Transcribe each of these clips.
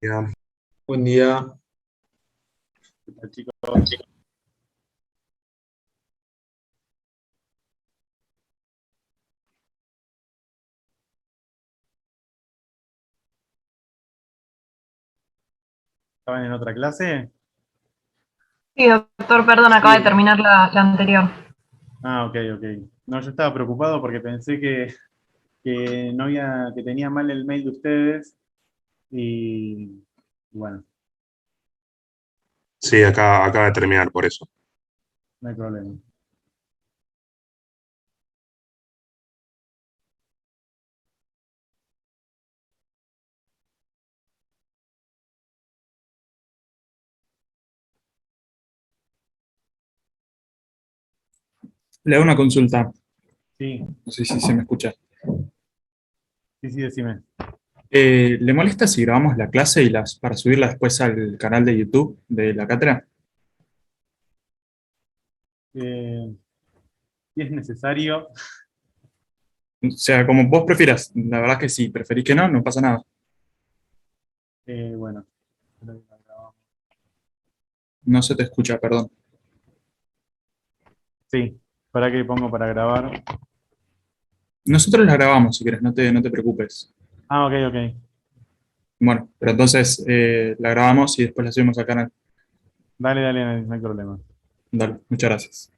Ya. Buen día. ¿Qué tal, chicos? ¿Estaban en otra clase? Sí, doctor, perdón, acaba de Sí. terminar la anterior. Ah, ok, ok. No, yo estaba preocupado porque pensé que no había, que tenía mal el mail de ustedes y bueno, Sí, acá acaba de terminar por eso. no hay problema. Le hago una consulta, Sí, no sé si se me escucha. sí, sí, decime. ¿Le molesta si grabamos la clase y para subirla después al canal de YouTube de la cátedra? Si es necesario, O sea, como vos prefieras. La verdad que si preferís que no, no pasa nada. bueno, creo que la grabamos. No se te escucha, perdón. Sí, ¿para qué pongo para grabar? Nosotros la grabamos, si quieres, no te preocupes. Ah, ok, ok. Bueno, pero entonces la grabamos y después la subimos al canal. Dale, dale, no hay problema. Dale, muchas gracias.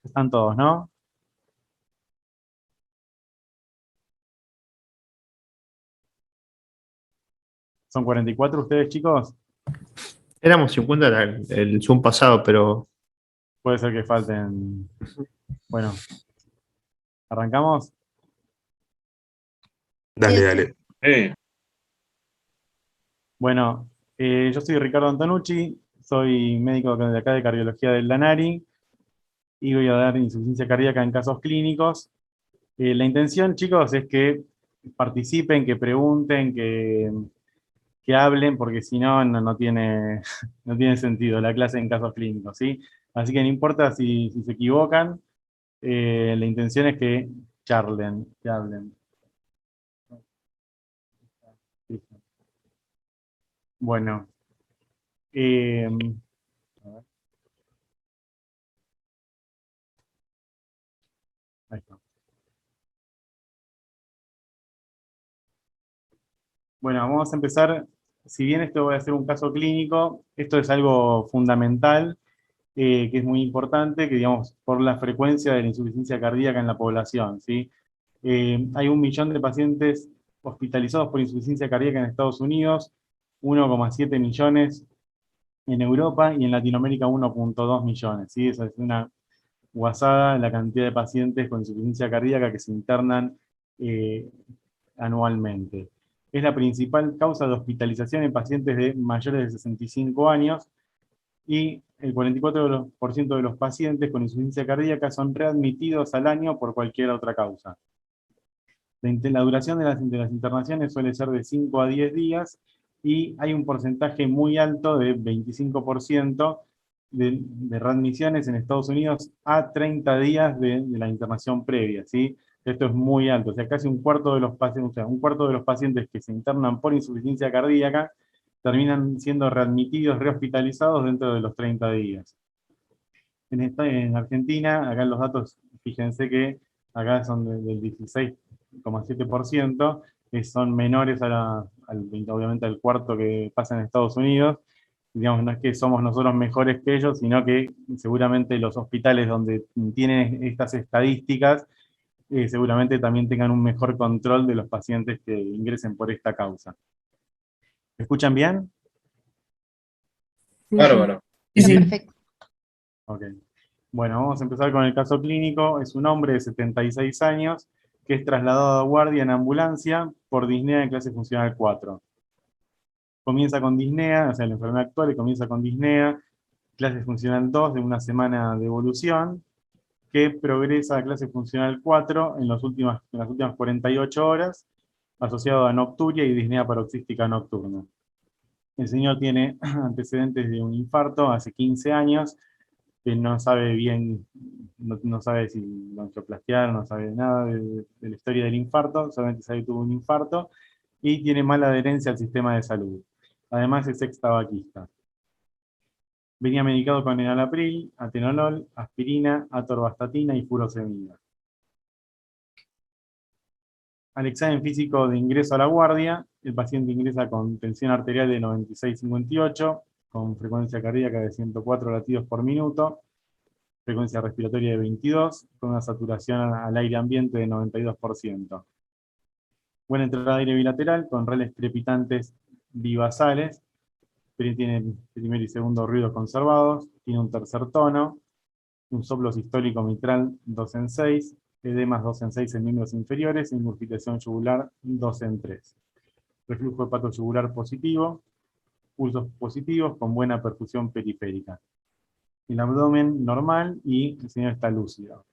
Están todos, ¿no? ¿Son 44 ustedes, chicos? Éramos 50 el Zoom pasado, pero Puede ser que falten. Bueno, ¿arrancamos? Dale, dale. Bueno, yo soy Ricardo Antonucci, soy médico de acá de cardiología del Lanari y voy a dar insuficiencia cardíaca en casos clínicos. La intención, chicos, es que participen, que pregunten, que hablen, porque si no, no tiene, no tiene sentido la clase en casos clínicos, ¿sí? Así que no importa si se equivocan, la intención es que charlen, que hablen. Bueno, eh, a ver, ahí está. Bueno, vamos a empezar. Si bien esto va a ser un caso clínico, esto es algo fundamental, que es muy importante, que digamos, por la frecuencia de la insuficiencia cardíaca en la población, ¿sí? Hay 1 millón de pacientes hospitalizados por insuficiencia cardíaca en Estados Unidos, 1,7 millones en Europa y en Latinoamérica 1,2 millones, ¿sí? Esa es una guasada la cantidad de pacientes con insuficiencia cardíaca que se internan eh, anualmente. Es la principal causa de hospitalización en pacientes de mayores de 65 años y el 44% de los pacientes con insuficiencia cardíaca son readmitidos al año por cualquier otra causa. La duración de las internaciones suele ser de 5 a 10 días y hay un porcentaje muy alto de 25% de readmisiones en Estados Unidos a 30 días de la internación previa, ¿sí? Esto es muy alto, o sea, casi un cuarto de los pacientes, o sea, un cuarto de los pacientes que se internan por insuficiencia cardíaca terminan siendo readmitidos, rehospitalizados dentro de los 30 días. En Argentina, acá los datos, fíjense que acá son del 16,7%, que son menores obviamente al cuarto que pasa en Estados Unidos. Digamos, no es que somos nosotros mejores que ellos, sino que seguramente los hospitales donde tienen estas estadísticas, seguramente también tengan un mejor control de los pacientes que ingresen por esta causa. ¿Me escuchan bien? Sí, sí, Bárbaro. Sí, pero sí. perfecto. Ok. Bueno, vamos a empezar con el caso clínico. Es un hombre de 76 años que es trasladado a guardia en ambulancia por disnea en clase funcional 4. Comienza con disnea, o sea, la enfermedad actual y comienza con disnea, clase funcional 2 de 1 semana de evolución, que progresa a clase funcional 4 en las últimas 48 horas, asociado a nocturia y disnea paroxística nocturna. El señor tiene antecedentes de un infarto hace 15 años, que no sabe bien, no sabe si lo angioplastiaron, no sabe nada de la historia del infarto, solamente sabe que tuvo un infarto, y tiene mala adherencia al sistema de salud. Además es ex-tabaquista. Venía medicado con enalapril, atenolol, aspirina, atorvastatina y furosemida. Al examen físico de ingreso a la guardia, el paciente ingresa con tensión arterial de 96-58, con frecuencia cardíaca de 104 latidos por minuto, frecuencia respiratoria de 22, con una saturación al aire ambiente de 92%. Buena entrada de aire bilateral, con reles crepitantes bivasales, pero tiene primero y segundo ruidos conservados, tiene un tercer tono, un soplo sistólico mitral 2 en 6, edemas 2 en 6 en miembros inferiores, ingurgitación yugular 2 en 3. Reflujo hepatoyugular positivo, pulsos positivos con buena perfusión periférica. El abdomen normal y el señor está lúcido.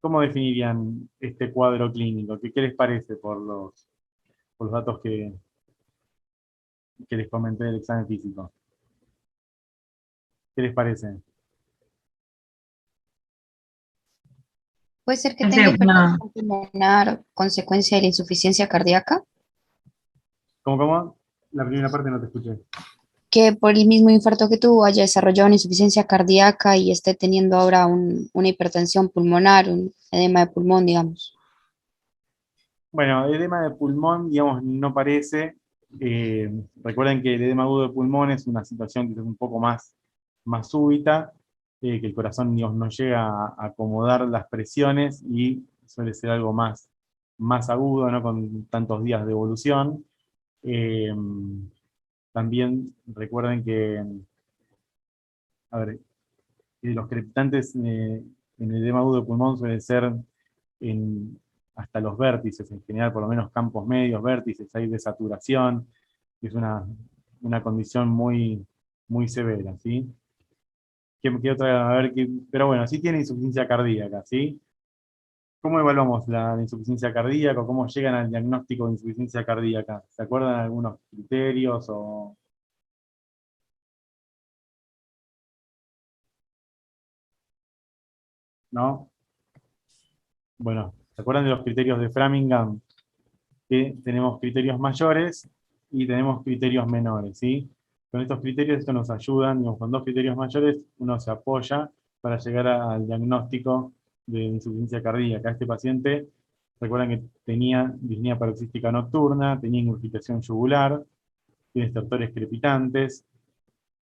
¿Cómo definirían este cuadro clínico? ¿Qué les parece por los datos que les comenté del examen físico? ¿Qué les parece? Puede ser que Sí, tenga no. hipertensión pulmonar consecuencia de la insuficiencia cardíaca, ¿Cómo? La primera parte no te escuché. que por el mismo infarto que tuvo haya desarrollado una insuficiencia cardíaca y esté teniendo ahora una hipertensión pulmonar, un edema de pulmón, digamos. Bueno, edema de pulmón, digamos, no parece. Recuerden que el edema agudo de pulmón es una situación que es un poco más súbita, que el corazón, digamos, no llega a acomodar las presiones y suele ser algo más agudo, no con tantos días de evolución. Eh, También recuerden que, a ver, los crepitantes en el edema agudo de pulmón suelen ser hasta los vértices, en general, por lo menos campos medios, vértices, hay de saturación, que es una condición muy severa, ¿sí? ¿Qué otra? A ver, pero bueno, sí tiene insuficiencia cardíaca, ¿sí? ¿Cómo evaluamos la insuficiencia cardíaca? ¿Cómo llegan al diagnóstico de insuficiencia cardíaca? ¿Se acuerdan de algunos criterios o no? Bueno, ¿se acuerdan de los criterios de Framingham? Que tenemos criterios mayores y tenemos criterios menores, ¿sí? Con estos criterios esto nos ayudan, digamos, con dos criterios mayores uno se apoya para llegar al diagnóstico de insuficiencia cardíaca. Este paciente, recuerdan que tenía disnea paroxística nocturna, tenía ingurgitación yugular, tiene estertores crepitantes,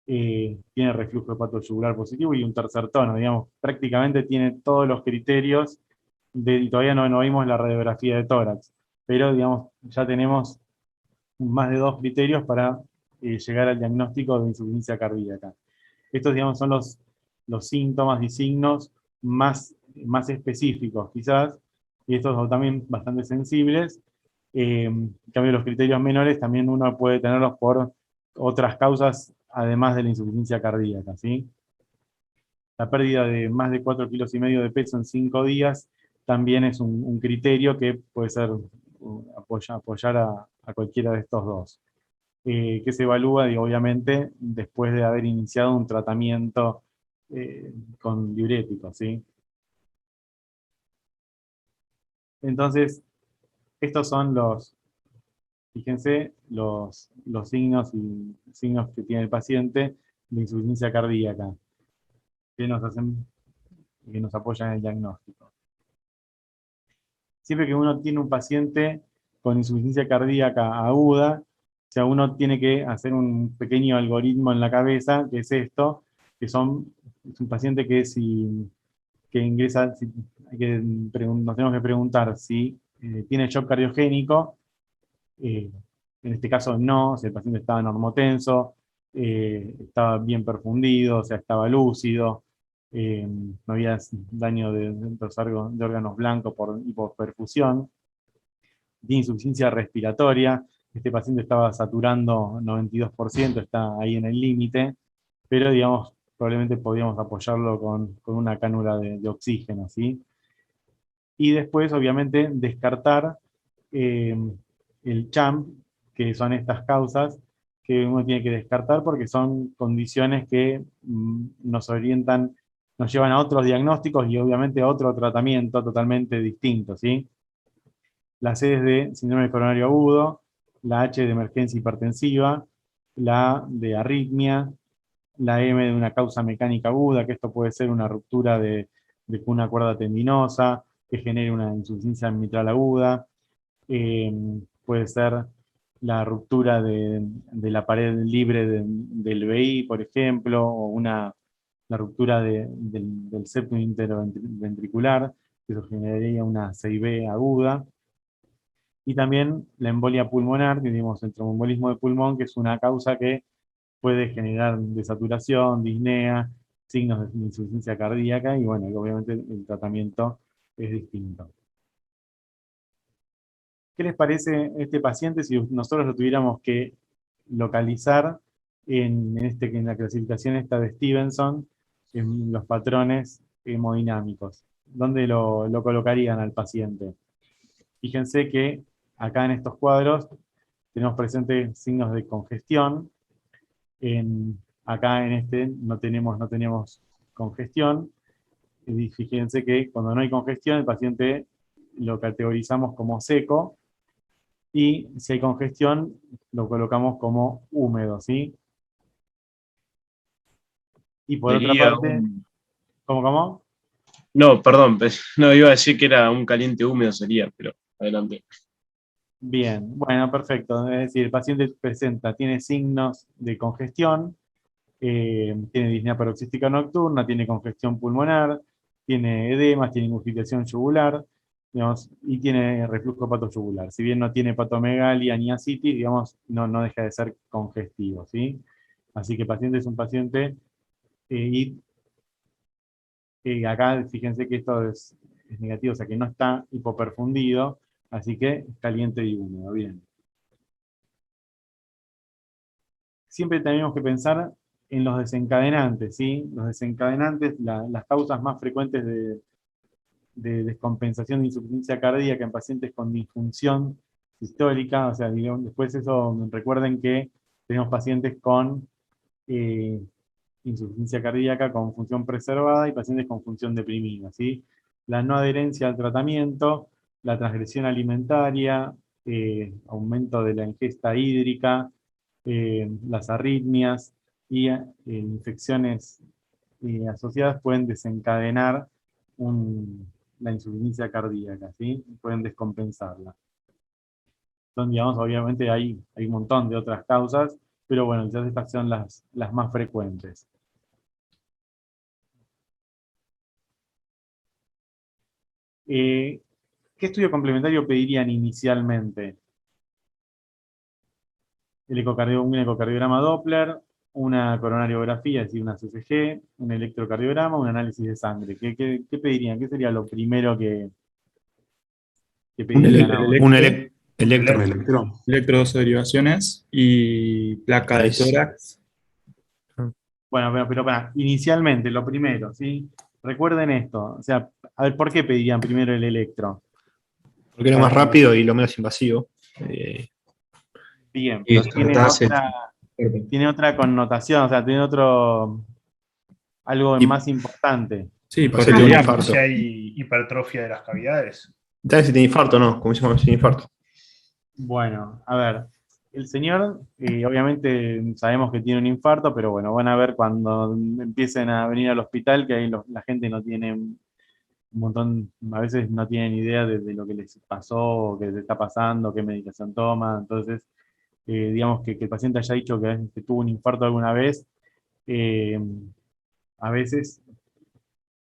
tiene reflujo hepatoyugular positivo y un tercer tono, digamos, prácticamente tiene todos los criterios y todavía no vimos la radiografía de tórax, pero digamos, ya tenemos más de dos criterios para llegar al diagnóstico de insuficiencia cardíaca. Estos, digamos, son los síntomas y signos más específicos, quizás, y estos son también bastante sensibles. En cambio, los criterios menores también uno puede tenerlos por otras causas, además de la insuficiencia cardíaca, ¿sí? La pérdida de más de 4,5 kilos de peso en 5 días también es un criterio que puede ser apoyar a cualquiera de estos dos. Que se evalúa, y obviamente, después de haber iniciado un tratamiento con diuréticos, ¿sí? Entonces, estos son fíjense, los signos que tiene el paciente de insuficiencia cardíaca, que nos apoyan en el diagnóstico. Siempre que uno tiene un paciente con insuficiencia cardíaca aguda, o sea, uno tiene que hacer un pequeño algoritmo en la cabeza, que es esto, es un paciente que ingresa, nos tenemos que preguntar si tiene shock cardiogénico, en este caso no, si el paciente estaba normotenso, estaba bien perfundido, o sea, estaba lúcido, no había daño de órganos blancos por hipoperfusión, de insuficiencia respiratoria, este paciente estaba saturando 92%, está ahí en el límite, pero digamos, probablemente podríamos apoyarlo con una cánula de oxígeno, ¿sí? Y después, obviamente, descartar el CHAMP, que son estas causas que uno tiene que descartar porque son condiciones que nos orientan, nos llevan a otros diagnósticos y obviamente a otro tratamiento totalmente distinto, ¿sí? La C es de síndrome coronario agudo, la H de emergencia hipertensiva, la A de arritmia, la M de una causa mecánica aguda, que esto puede ser una ruptura de una cuerda tendinosa, que genere una insuficiencia mitral aguda, puede ser la ruptura de la pared libre del VI, por ejemplo, o la ruptura del septum interventricular, que eso generaría una CIB aguda. Y también la embolia pulmonar, que digamos el tromboembolismo de pulmón, que es una causa que puede generar desaturación, disnea, signos de insuficiencia cardíaca, y bueno, y obviamente el tratamiento es distinto. ¿Qué les parece este paciente si nosotros lo tuviéramos que localizar en la clasificación esta de Stevenson, en los patrones hemodinámicos? ¿Dónde lo colocarían al paciente? Fíjense que acá en estos cuadros tenemos presentes signos de congestión. Acá en este no tenemos congestión. Y fíjense que cuando no hay congestión, el paciente lo categorizamos como seco, y si hay congestión, lo colocamos como húmedo, ¿sí? Y por otra Sería parte, un... ¿cómo? No, perdón, no, iba a decir que era un caliente húmedo sería, pero adelante. Bien, bueno, perfecto. Es decir, el paciente tiene signos de congestión, tiene disnea paroxística nocturna, tiene congestión pulmonar, tiene edemas, tiene ingurgitación yugular, digamos, y tiene reflujo hepatoyugular. Si bien no tiene hepatomegalia ni ascitis, digamos, no deja de ser congestivo, ¿sí? Así que el paciente es un paciente, y acá fíjense que esto es negativo, o sea que no está hipoperfundido, así que es caliente y húmedo, bien. Siempre tenemos que pensar en los desencadenantes, ¿sí? Los desencadenantes, las causas más frecuentes de descompensación de insuficiencia cardíaca en pacientes con disfunción sistólica, o sea, digamos, después eso, recuerden que tenemos pacientes con insuficiencia cardíaca con función preservada y pacientes con función deprimida, ¿sí? La no adherencia al tratamiento, la transgresión alimentaria, aumento de la ingesta hídrica, las arritmias y infecciones asociadas pueden desencadenar la insuficiencia cardíaca, ¿sí? Pueden descompensarla. Entonces, digamos, obviamente hay un montón de otras causas, pero bueno, quizás estas son las más frecuentes. ¿Qué estudio complementario pedirían inicialmente? Un ecocardiograma Doppler, una coronariografía, es decir, una CCG, un electrocardiograma, un análisis de sangre. ¿Qué pedirían? ¿Qué sería lo primero que pedirían ahora? Un Electro. electro. Electroderivaciones y placa de Ahí sí. tórax. Bueno, pero para, inicialmente, lo primero, ¿sí? Recuerden esto, o sea, a ver, ¿por qué pedirían primero el electro? Porque era más rápido y lo menos invasivo. Bien, Y pero descartarse. tiene otra connotación, o sea, tiene algo Y- más importante. Sí, Pues por sí, el tiene un diámetro. infarto. Si hay hipertrofia de las cavidades. ¿Sabes si tiene infarto o no? Como decimos, sin infarto. Bueno, a ver, el señor, obviamente sabemos que tiene un infarto, pero bueno, van a ver cuando empiecen a venir al hospital que ahí la gente no tiene un montón, a veces no tienen idea de lo que les pasó, o que les está pasando, qué medicación toma. Entonces, digamos que el paciente haya dicho que tuvo un infarto alguna vez, eh, a veces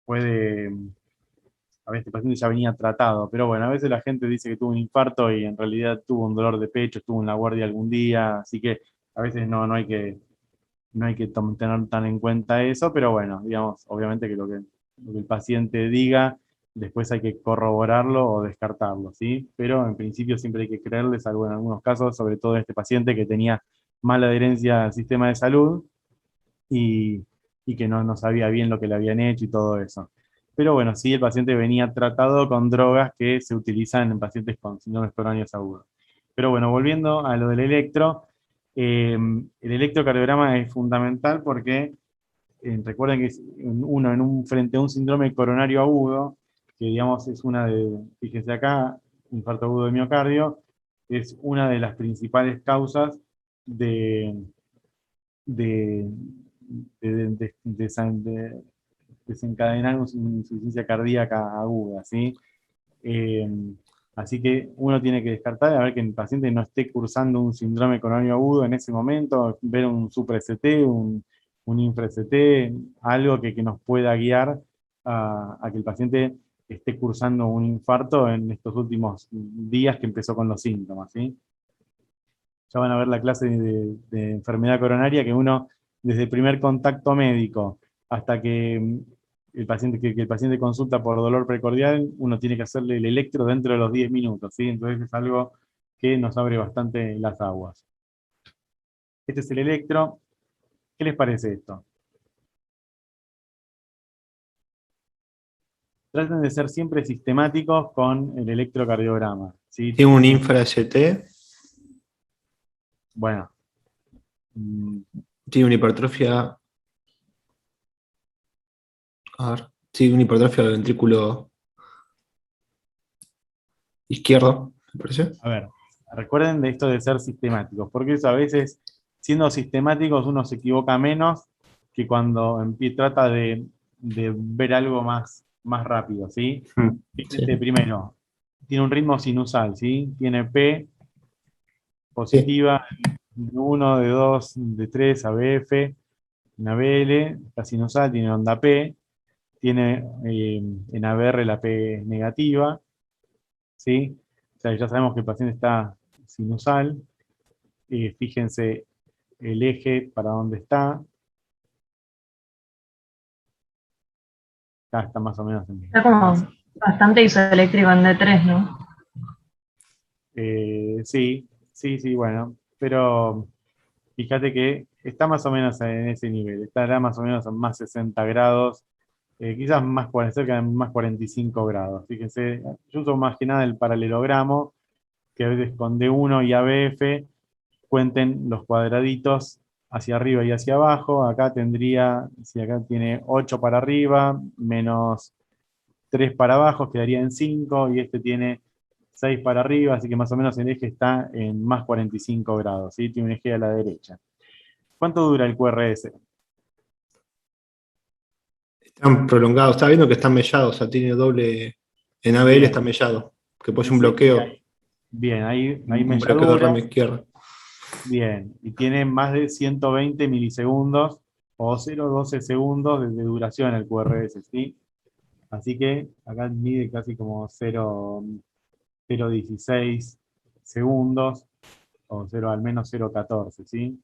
puede, a veces el paciente ya venía tratado, pero bueno, a veces la gente dice que tuvo un infarto y en realidad tuvo un dolor de pecho, estuvo en la guardia algún día, así que a veces no hay que tener tan en cuenta eso, pero bueno, digamos, obviamente que lo que el paciente diga, después hay que corroborarlo o descartarlo, ¿sí? Pero en principio siempre hay que creerle, salvo en algunos casos, sobre todo este paciente que tenía mala adherencia al sistema de salud y, y que no sabía bien lo que le habían hecho y todo eso. Pero bueno, sí, el paciente venía tratado con drogas que se utilizan en pacientes con síndromes coronaриos agudos. Pero bueno, volviendo a lo del electro, El electrocardiograma es fundamental porque recuerden que es frente a un síndrome coronario agudo, que digamos es fíjese acá, infarto agudo de miocardio, es una de las principales causas de, de, de desencadenar una insuficiencia cardíaca aguda, ¿sí? Eh, Así que uno tiene que descartar, a ver que el paciente no esté cursando un síndrome coronario agudo en ese momento, ver un supra-ST, un infra-ST, algo que nos pueda guiar a que el paciente esté cursando un infarto en estos últimos días que empezó con los síntomas, ¿sí? Ya van a ver la clase de enfermedad coronaria que uno, desde el primer contacto médico hasta que el paciente consulta por dolor precordial, uno tiene que hacerle el electro dentro de los 10 minutos, ¿sí? Entonces es algo que nos abre bastante las aguas. Este es el electro. ¿Qué les parece esto? Traten de ser siempre sistemáticos con el electrocardiograma, ¿sí? Tiene un infra-ST, Bueno, tiene una hipertrofia. A ver, tiene una hipertrofia del ventrículo izquierdo, me parece. a ver, recuerden de esto de ser sistemáticos, porque eso a veces, siendo sistemáticos, uno se equivoca menos que cuando trata de ver algo más rápido, ¿sí? Fíjense, primero, tiene un ritmo sinusal, ¿sí? Tiene P positiva, de 1, de 2, de 3, ABF, una BL, la sinusal tiene onda P, tiene en ABR la P negativa, ¿sí? O sea, ya sabemos que el paciente está sinusal. Fíjense el eje para dónde está. Acá está más o menos en... Está como bastante isoeléctrico en D3, ¿no? Sí, bueno. Pero fíjate que está más o menos en ese nivel. Estará más o menos a más 60 grados. Quizás cerca de más 45 grados. Fíjense, yo uso más que nada el paralelogramo, que a veces con D1 y ABF cuenten los cuadraditos hacia arriba y hacia abajo. Acá tendría, si acá tiene 8 para arriba, menos 3 para abajo, quedaría en 5, y este tiene 6 para arriba, así que más o menos el eje está en más 45 grados, ¿sí? Tiene un eje a la derecha. ¿Cuánto dura el QRS? Están prolongados, está viendo que están mellados, o sea, tiene doble. En ABL Bien. está mellado, que puede ser un Sí, bloqueo. Bien, hay Un bloqueo de rama melladura. izquierda. Bien, y tiene más de 120 milisegundos o 0,12 segundos de duración el QRS, ¿sí? Así que acá mide casi como 0,16 segundos, o 0, al menos 0,14, ¿sí?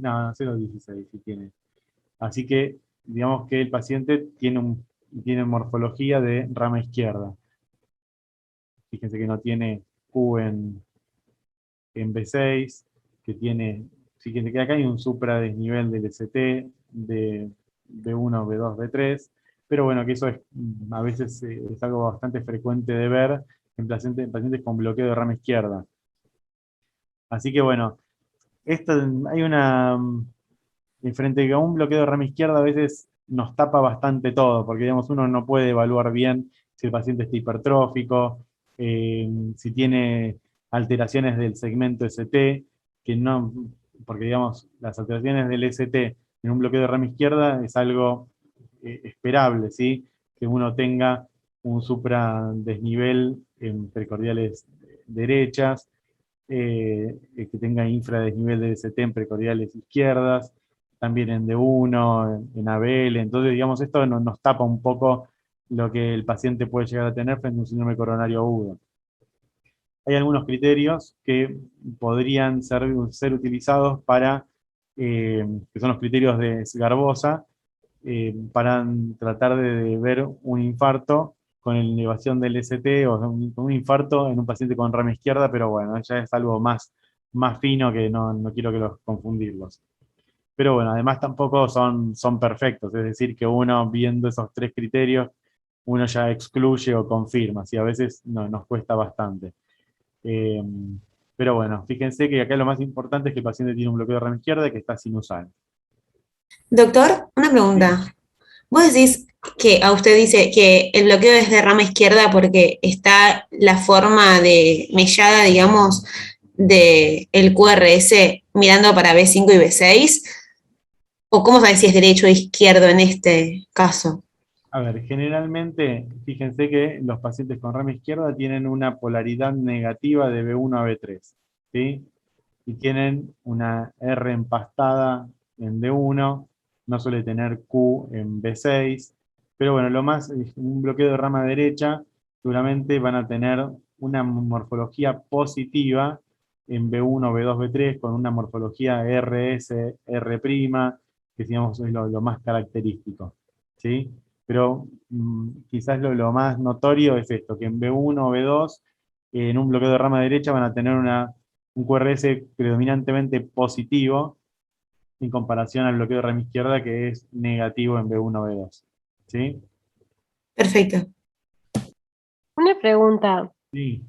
No, 0,16 sí tiene. Así que digamos que el paciente tiene morfología de rama izquierda. Fíjense que no tiene Q en B6, que tiene, fíjense que acá hay un supradesnivel del ST, de B1, B2, B3, pero bueno, que eso es, a veces es algo bastante frecuente de ver en pacientes con bloqueo de rama izquierda. Así que bueno, hay frente a un bloqueo de rama izquierda a veces nos tapa bastante todo, porque digamos, uno no puede evaluar bien si el paciente está hipertrófico, si tiene alteraciones del segmento ST, que no, porque digamos, las alteraciones del ST en un bloqueo de rama izquierda es algo esperable, ¿sí? Que uno tenga un supradesnivel en precordiales derechas, que tenga infradesnivel de ST en precordiales izquierdas, también en D1, en ABL. Entonces, digamos, esto nos tapa un poco lo que el paciente puede llegar a tener frente a un síndrome coronario agudo. Hay algunos criterios que podrían ser utilizados para, que son los criterios de Garbosa, para tratar de ver un infarto con elevación del ST o un infarto en un paciente con rama izquierda, pero bueno, ya es algo más fino que no quiero que los confundirlos. Pero bueno, además tampoco son perfectos, es decir, que uno viendo esos 3 criterios, uno ya excluye o confirma, si a veces nos cuesta bastante. Pero bueno, fíjense que acá lo más importante es que el paciente tiene un bloqueo de rama izquierda y que está sinusal. Doctor, una pregunta. Vos decís que a usted dice que el bloqueo es de rama izquierda porque está la forma de mellada, digamos, de el QRS mirando para B5 y B6, o cómo sabes si es derecho o izquierdo en este caso. A ver, generalmente, fíjense que los pacientes con rama izquierda tienen una polaridad negativa de B1 a B3, ¿sí? Y tienen una R empastada en D1, no suele tener Q en B6, pero bueno, un bloqueo de rama derecha, seguramente van a tener una morfología positiva en B1, B2, B3, con una morfología RS, R', que digamos es lo más característico, ¿sí? Pero quizás lo más notorio es esto, que en B1 o B2, en un bloqueo de rama derecha van a tener un QRS predominantemente positivo en comparación al bloqueo de rama izquierda que es negativo en B1 o B2. ¿Sí? Perfecto. Una pregunta, Sí.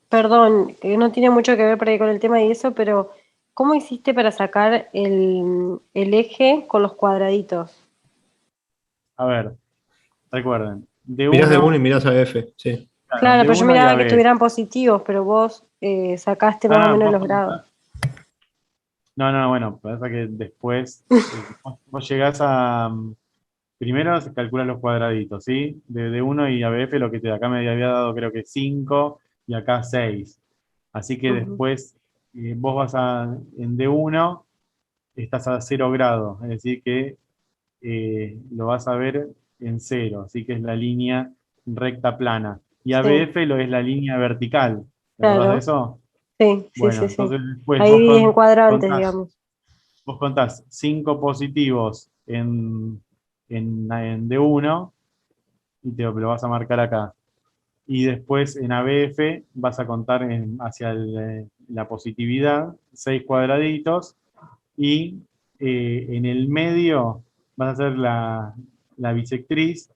perdón, que no tiene mucho que ver por ahí con el tema y eso, pero ¿cómo hiciste para sacar el eje con los cuadraditos? A ver, recuerden, Mirás de uno y D1, mirás a F, sí. Claro, pero yo D1 y miraba que AB. estuvieran positivos, pero vos sacaste más o menos los grados. No, bueno, pasa que después vos llegás a... primero se calculan los cuadraditos, ¿sí? De D1 y ABF lo que te da. Acá me había dado creo que 5 y acá 6. Así que Ujú. después vos en D1 estás a 0 grados, es decir que lo vas a ver en 0, así que es la línea recta plana. Y Sí, ABF lo es la línea vertical, ¿te acordás de claro. eso? Sí, sí, Bueno, sí, sí. entonces después Ahí en cuadrantes, digamos. vos contás 5 positivos en D1 y te lo vas a marcar acá. Y después en ABF vas a contar hacia la positividad, 6 cuadraditos, y en el medio vas a hacer la bisectriz,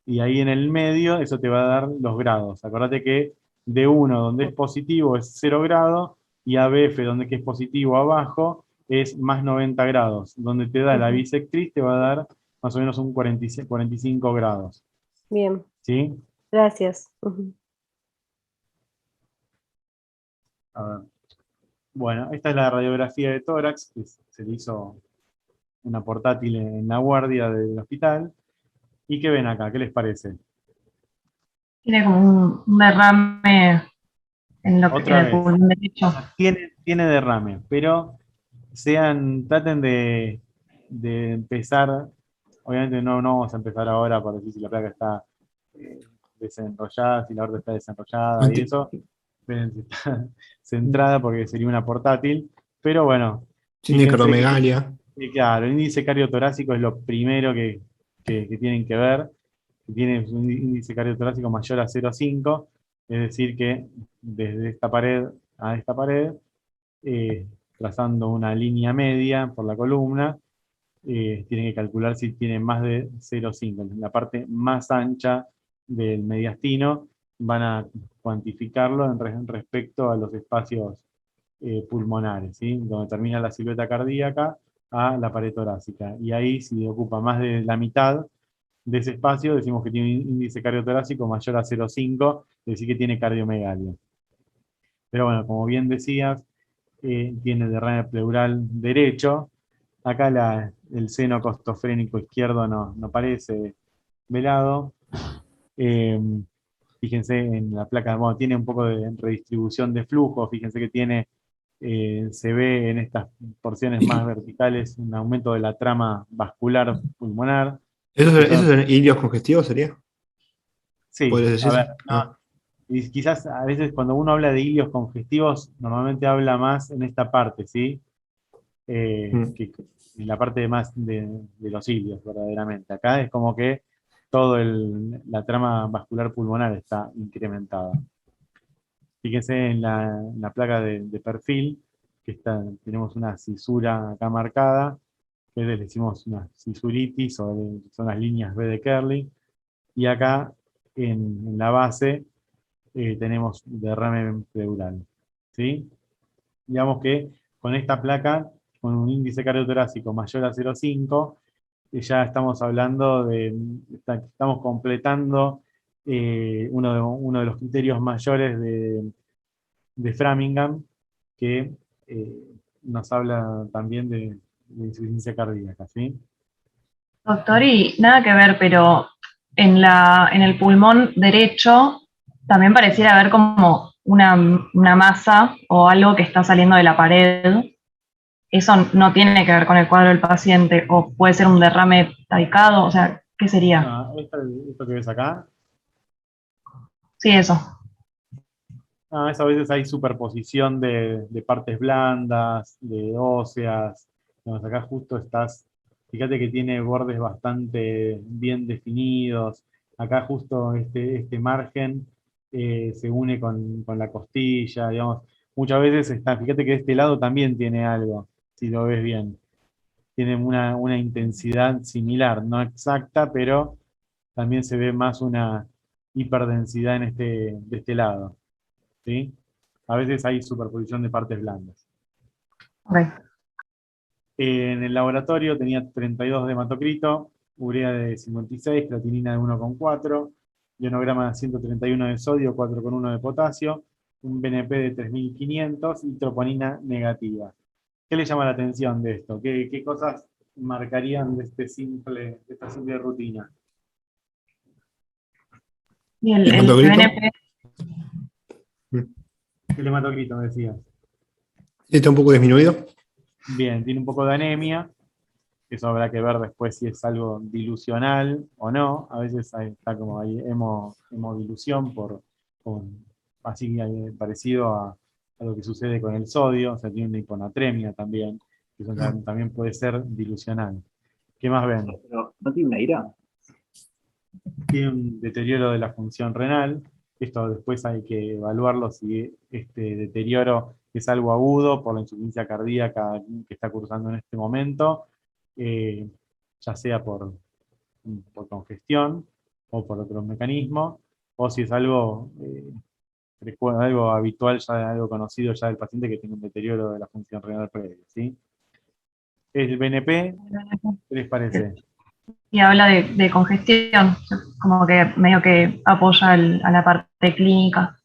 y ahí en el medio eso te va a dar los grados. Acordate que D1 donde es positivo es 0 grados, y ABF donde que es positivo abajo es más 90 grados. Donde te da la Ujú. bisectriz te va a dar más o menos un 45 grados. Bien, ¿Sí? gracias. Ujú. A ver. Bueno, esta es la radiografía de tórax, que se le hizo una portátil en la guardia del hospital. ¿Y qué ven acá? ¿Qué les parece? Tiene como un derrame en Otra el vez, pulmón derecho. tiene derrame, pero traten de empezar, obviamente no vamos a empezar ahora por decir si la placa está desenrollada, si la aorta está desenrollada y Manti- eso, esperen si está centrada porque sería una portátil, pero bueno, Tiene fíjense que acromegalia. claro, el índice cardiotorácico es lo primero que tienen que ver. Tiene un índice cardiotorácico mayor a 0,5, es decir que desde esta pared a esta pared, eh, trazando una línea media por la columna, tienen que calcular si tiene más de 0,5. En la parte más ancha del mediastino van a cuantificarlo respecto a los espacios pulmonares, ¿sí? Donde termina la silueta cardíaca a la pared torácica. Y ahí, si ocupa más de la mitad de ese espacio, decimos que tiene un índice cardiotorácico mayor a 0,5, es decir que tiene cardiomegalia. Pero bueno, como bien decías, tiene derrame pleural derecho. Acá el seno costofrénico izquierdo no parece velado. Eh, Fíjense en la placa, bueno, tiene un poco de redistribución de flujo, fíjense que se ve en estas porciones más verticales un aumento de la trama vascular pulmonar. ¿Eso Eso, es ilios congestivos sería? sí, ¿Podrías a ver, decir? no, y quizás a veces cuando uno habla de ilios congestivos, normalmente habla más en esta parte, ¿sí? Que en la parte más de los ilios, verdaderamente. Acá es como que la trama vascular pulmonar está incrementada. Fíjense en la placa de perfil, que tenemos una cisura acá marcada, que le decimos una cisuritis, son las líneas B de Kerley, y acá en la base tenemos derrame pleural, ¿sí? digamos que con esta placa, con un índice cardiotorácico mayor a 0,5, ya estamos hablando estamos completando uno de los criterios mayores de Framingham, que nos habla también de insuficiencia cardíaca, ¿sí? Doctor, y nada que ver, pero en el pulmón derecho también pareciera haber como una masa o algo que está saliendo de la pared. Eso no tiene que ver con el cuadro del paciente, o puede ser un derrame taicado, o sea, ¿qué sería? Esto que ves acá, Sí, eso. eso a veces hay superposición de partes blandas, de óseas. Digamos, acá justo fíjate que tiene bordes bastante bien definidos. Acá justo este margen se une con la costilla, digamos. Muchas veces fíjate que este lado también tiene algo, si lo ves bien. Tiene una intensidad similar, no exacta, pero también se ve más una hiperdensidad de este lado. ¿Sí? A veces hay superposición de partes blandas. Ok. En el laboratorio tenía 32 de hematocrito, urea de 56, creatinina de 1,4, ionograma de 131 de sodio, 4,1 de potasio, un BNP de 3500 y troponina negativa. ¿Qué le llama la atención de esto? ¿Qué cosas marcarían de esta simple rutina? Y ¿El el hematocrito? BNP, El hematocrito, me decías. ¿Está un poco disminuido? Bien, tiene un poco de anemia. Eso habrá que ver después si es algo dilucional o no. A veces está como ahí hemodilución así parecido a lo que sucede con el sodio, o sea, tiene una hiponatremia también, que eso también puede ser dilucional. ¿Qué más ven? Pero, ¿no tiene una ira? Tiene un deterioro de la función renal. Esto después hay que evaluarlo si este deterioro es algo agudo por la insuficiencia cardíaca que está cursando en este momento, eh, ya sea por congestión o por otro mecanismo, o si es algo habitual, ya algo conocido ya del paciente que tiene un deterioro de la función renal previo, ¿sí? El BNP, ¿qué les parece? y habla de congestión, como que medio que apoya a la parte clínica.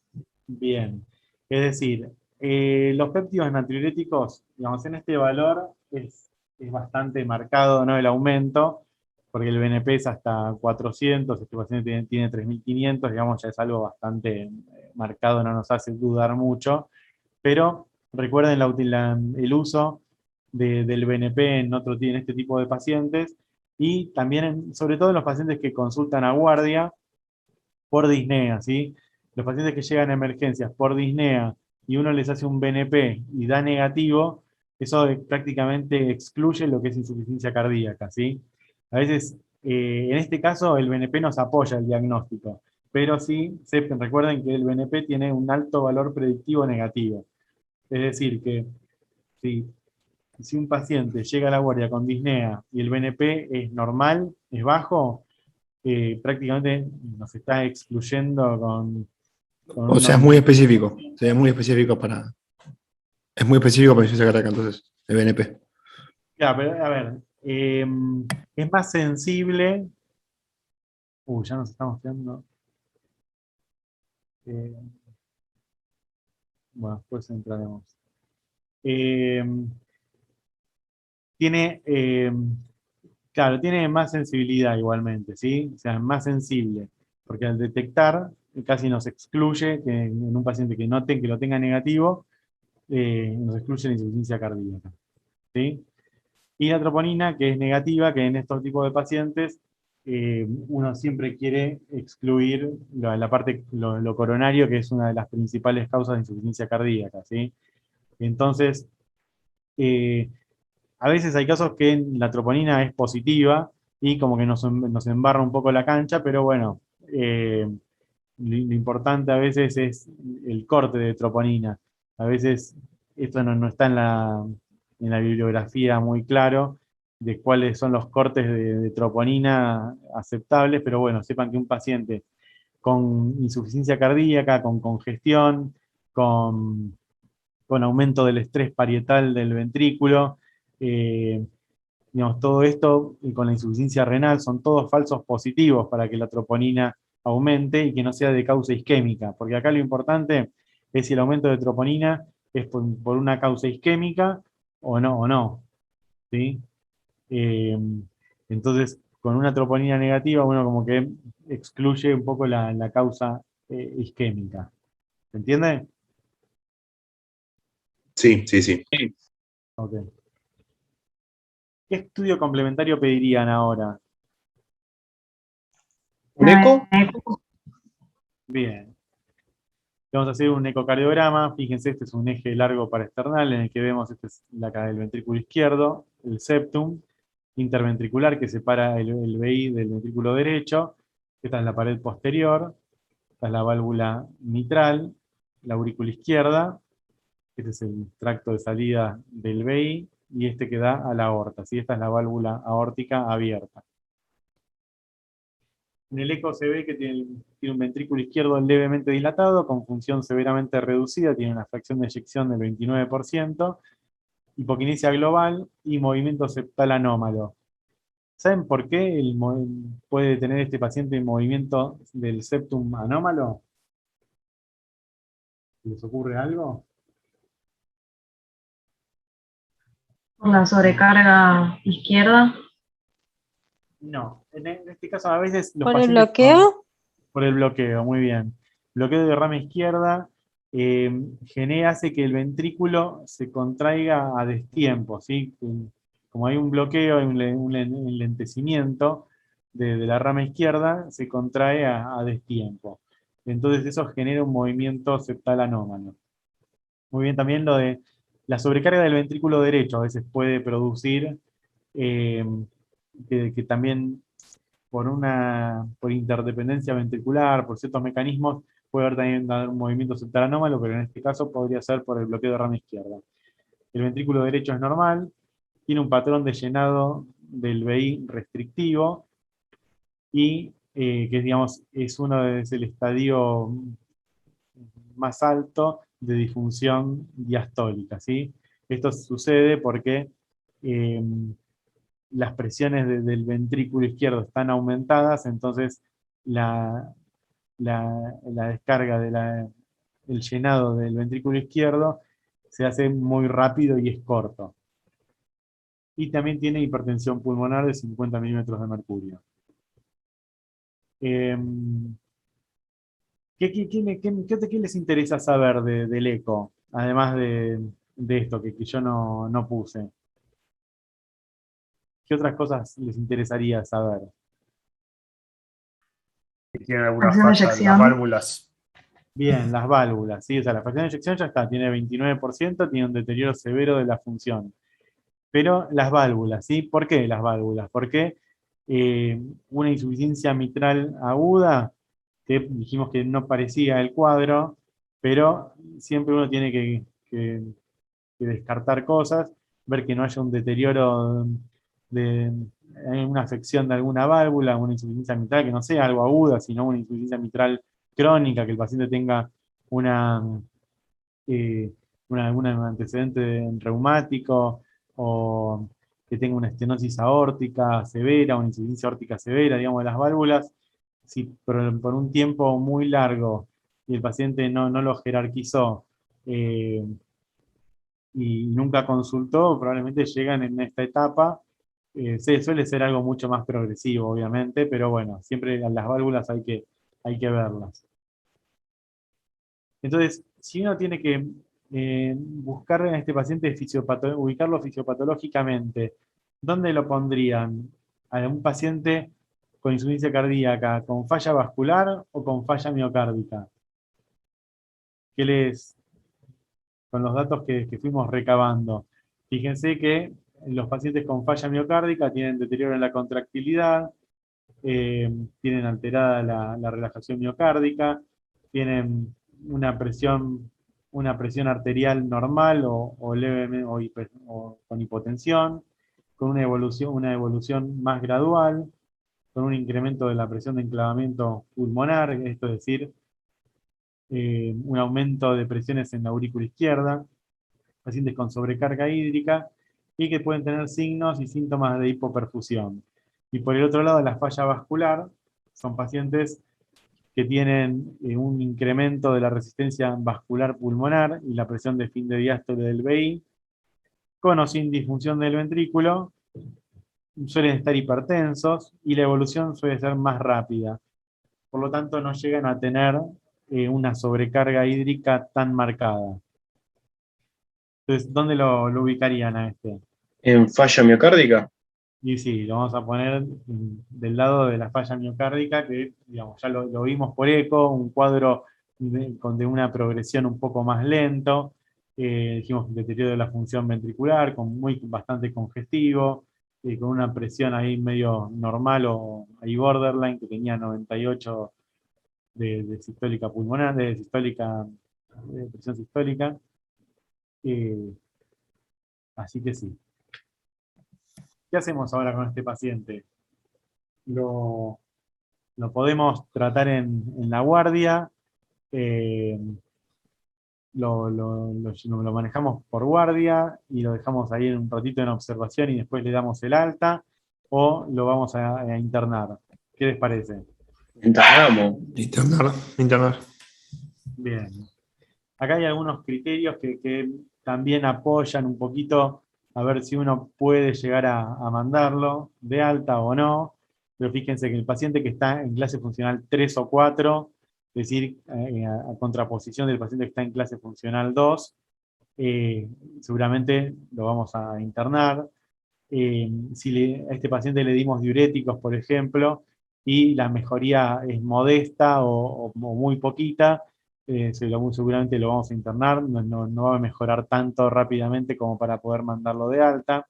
Bien, es decir, los péptidos natriuréticos, digamos, en este valor es bastante marcado, ¿no?, el aumento, porque el BNP es hasta 400, este paciente tiene 3500, digamos, ya es algo bastante marcado, no nos hace dudar mucho, pero recuerden el uso del BNP en este tipo de pacientes, y también, sobre todo en los pacientes que consultan a guardia por disnea, ¿sí? Los pacientes que llegan a emergencias por disnea y uno les hace un BNP y da negativo, eso prácticamente excluye lo que es insuficiencia cardíaca, ¿sí? A veces, en este caso, el BNP nos apoya el diagnóstico, pero sí, recuerden que el BNP tiene un alto valor predictivo negativo. Es decir, que si un paciente llega a la guardia con disnea y el BNP es normal, es bajo, prácticamente nos está excluyendo con O sea, es muy específico. O sea, es muy específico para. Es muy específico para insuficiencia cardíaca, entonces, el BNP. Ya, pero, a ver, es más sensible. Ya nos estamos quedando. eh, bueno, después entraremos. Eh, tiene, claro, tiene más sensibilidad igualmente, ¿sí? O sea, es más sensible, porque al detectar casi nos excluye que en un paciente que noten que lo tenga negativo, nos excluye la insuficiencia cardíaca, ¿sí? Y la troponina, que es negativa, que en estos tipos de pacientes uno siempre quiere excluir la parte, lo coronario, que es una de las principales causas de insuficiencia cardíaca, ¿sí? Entonces, eh, a veces hay casos que la troponina es positiva y como que nos embarra un poco la cancha, pero bueno, lo importante a veces es el corte de troponina. A veces esto no está en la bibliografía muy claro de cuáles son los cortes de troponina aceptables, pero bueno, sepan que un paciente con insuficiencia cardíaca, con congestión, con con aumento del estrés parietal del ventrículo. Digamos, todo esto y con la insuficiencia renal son todos falsos positivos para que la troponina aumente y que no sea de causa isquémica, porque acá lo importante es si el aumento de troponina es por una causa isquémica o no, ¿sí? Eh, entonces, con una troponina negativa, uno como que excluye un poco la causa isquémica. ¿Se entiende? Sí, sí, sí. Ok. ¿Qué estudio complementario pedirían ahora? ¿Un eco? Bien. Vamos a hacer un ecocardiograma. Fíjense, este es un eje largo parasternal en el que vemos, esta es la cara del ventrículo izquierdo, el septum interventricular que separa el VI del ventrículo derecho. Esta es la pared posterior. Esta es la válvula mitral, la aurícula izquierda. Este es el tracto de salida del VI y este que da a la aorta. ¿Sí? Esta es la válvula aórtica abierta. En el eco se ve que tiene un ventrículo izquierdo levemente dilatado, con función severamente reducida, tiene una fracción de eyección del 29%, hipoquinesia global y movimiento septal anómalo. ¿Saben por qué puede tener este paciente movimiento del septum anómalo? ¿Les ocurre algo? Por la sobrecarga izquierda. No, en este caso a veces los ¿Por el pacientes bloqueo? por el bloqueo, muy bien. Bloqueo de rama izquierda hace que el ventrículo se contraiga a destiempo, ¿sí? Como hay un bloqueo, hay un enlentecimiento de la rama izquierda, se contrae a destiempo. Entonces eso genera un movimiento septal anómalo. Muy bien, también lo de la sobrecarga del ventrículo derecho a veces puede producir eh, que también por interdependencia ventricular, por ciertos mecanismos, puede haber también un movimiento septal anómalo, pero en este caso podría ser por el bloqueo de rama izquierda. El ventrículo derecho es normal, tiene un patrón de llenado del VI restrictivo y que digamos es el estadio más alto de disfunción diastólica, ¿sí? Esto sucede porque eh, las presiones del ventrículo izquierdo están aumentadas, entonces la, la descarga el llenado del ventrículo izquierdo se hace muy rápido y es corto. Y también tiene hipertensión pulmonar de 50 milímetros de mercurio. ¿Qué les interesa saber del eco? Además de esto que yo no puse. ¿Qué otras cosas les interesaría saber? Que tienen alguna Fracción de falla en las eyección. válvulas. Bien, las válvulas, ¿sí? O sea, la fracción de eyección ya está, tiene 29%, tiene un deterioro severo de la función. Pero las válvulas, ¿sí? ¿Por qué las válvulas? Porque una insuficiencia mitral aguda, que dijimos que no parecía el cuadro, pero siempre uno tiene que descartar cosas, ver que no haya un deterioro de una afección de alguna válvula, una insuficiencia mitral que no sea algo aguda, sino una insuficiencia mitral crónica, que el paciente tenga una, eh, un antecedente reumático o que tenga una estenosis aórtica severa, una insuficiencia aórtica severa, digamos, de las válvulas, si por un tiempo muy largo y el paciente no lo jerarquizó, y nunca consultó, probablemente llegan en esta etapa. Suele ser algo mucho más progresivo, obviamente, pero bueno, siempre las válvulas hay que verlas. Entonces, si uno tiene que buscar en este paciente ubicarlo fisiopatológicamente, ¿dónde lo pondrían? ¿A un paciente con insuficiencia cardíaca, con falla vascular o con falla miocárdica? ¿Qué les, con los datos que fuimos recabando? Fíjense que los pacientes con falla miocárdica tienen deterioro en la contractilidad, tienen alterada la relajación miocárdica, tienen una presión arterial normal o leve o con hipotensión, con una evolución más gradual, con un incremento de la presión de enclavamiento pulmonar, esto es decir, un aumento de presiones en la aurícula izquierda, pacientes con sobrecarga hídrica y que pueden tener signos y síntomas de hipoperfusión. Y por el otro lado, la falla vascular son pacientes que tienen un incremento de la resistencia vascular pulmonar y la presión de fin de diástole del VI, con o sin disfunción del ventrículo, suelen estar hipertensos y la evolución suele ser más rápida. Por lo tanto, no llegan a tener una sobrecarga hídrica tan marcada. Entonces, ¿dónde lo ubicarían a este? ¿En falla miocárdica? Y sí, lo vamos a poner del lado de la falla miocárdica, que digamos, ya lo vimos por eco, un cuadro de una progresión un poco más lento, dijimos deterioro de la función ventricular, bastante congestivo, con una presión ahí medio normal o ahí borderline, que tenía 98 de sistólica pulmonar, de presión sistólica. Así que sí. ¿Qué hacemos ahora con este paciente? Lo podemos tratar en la guardia, eh, lo manejamos por guardia y lo dejamos ahí un ratito en observación y después le damos el alta, o lo vamos a internar. ¿Qué les parece? Internamos. Internar. Bien. Acá hay algunos criterios que también apoyan un poquito a ver si uno puede llegar a mandarlo de alta o no. Pero fíjense que el paciente que está en clase funcional 3 o 4, es decir, a contraposición del paciente que está en clase funcional 2, seguramente lo vamos a internar. Si a este paciente le dimos diuréticos, por ejemplo, y la mejoría es modesta o muy poquita, seguramente lo vamos a internar, no va a mejorar tanto rápidamente como para poder mandarlo de alta.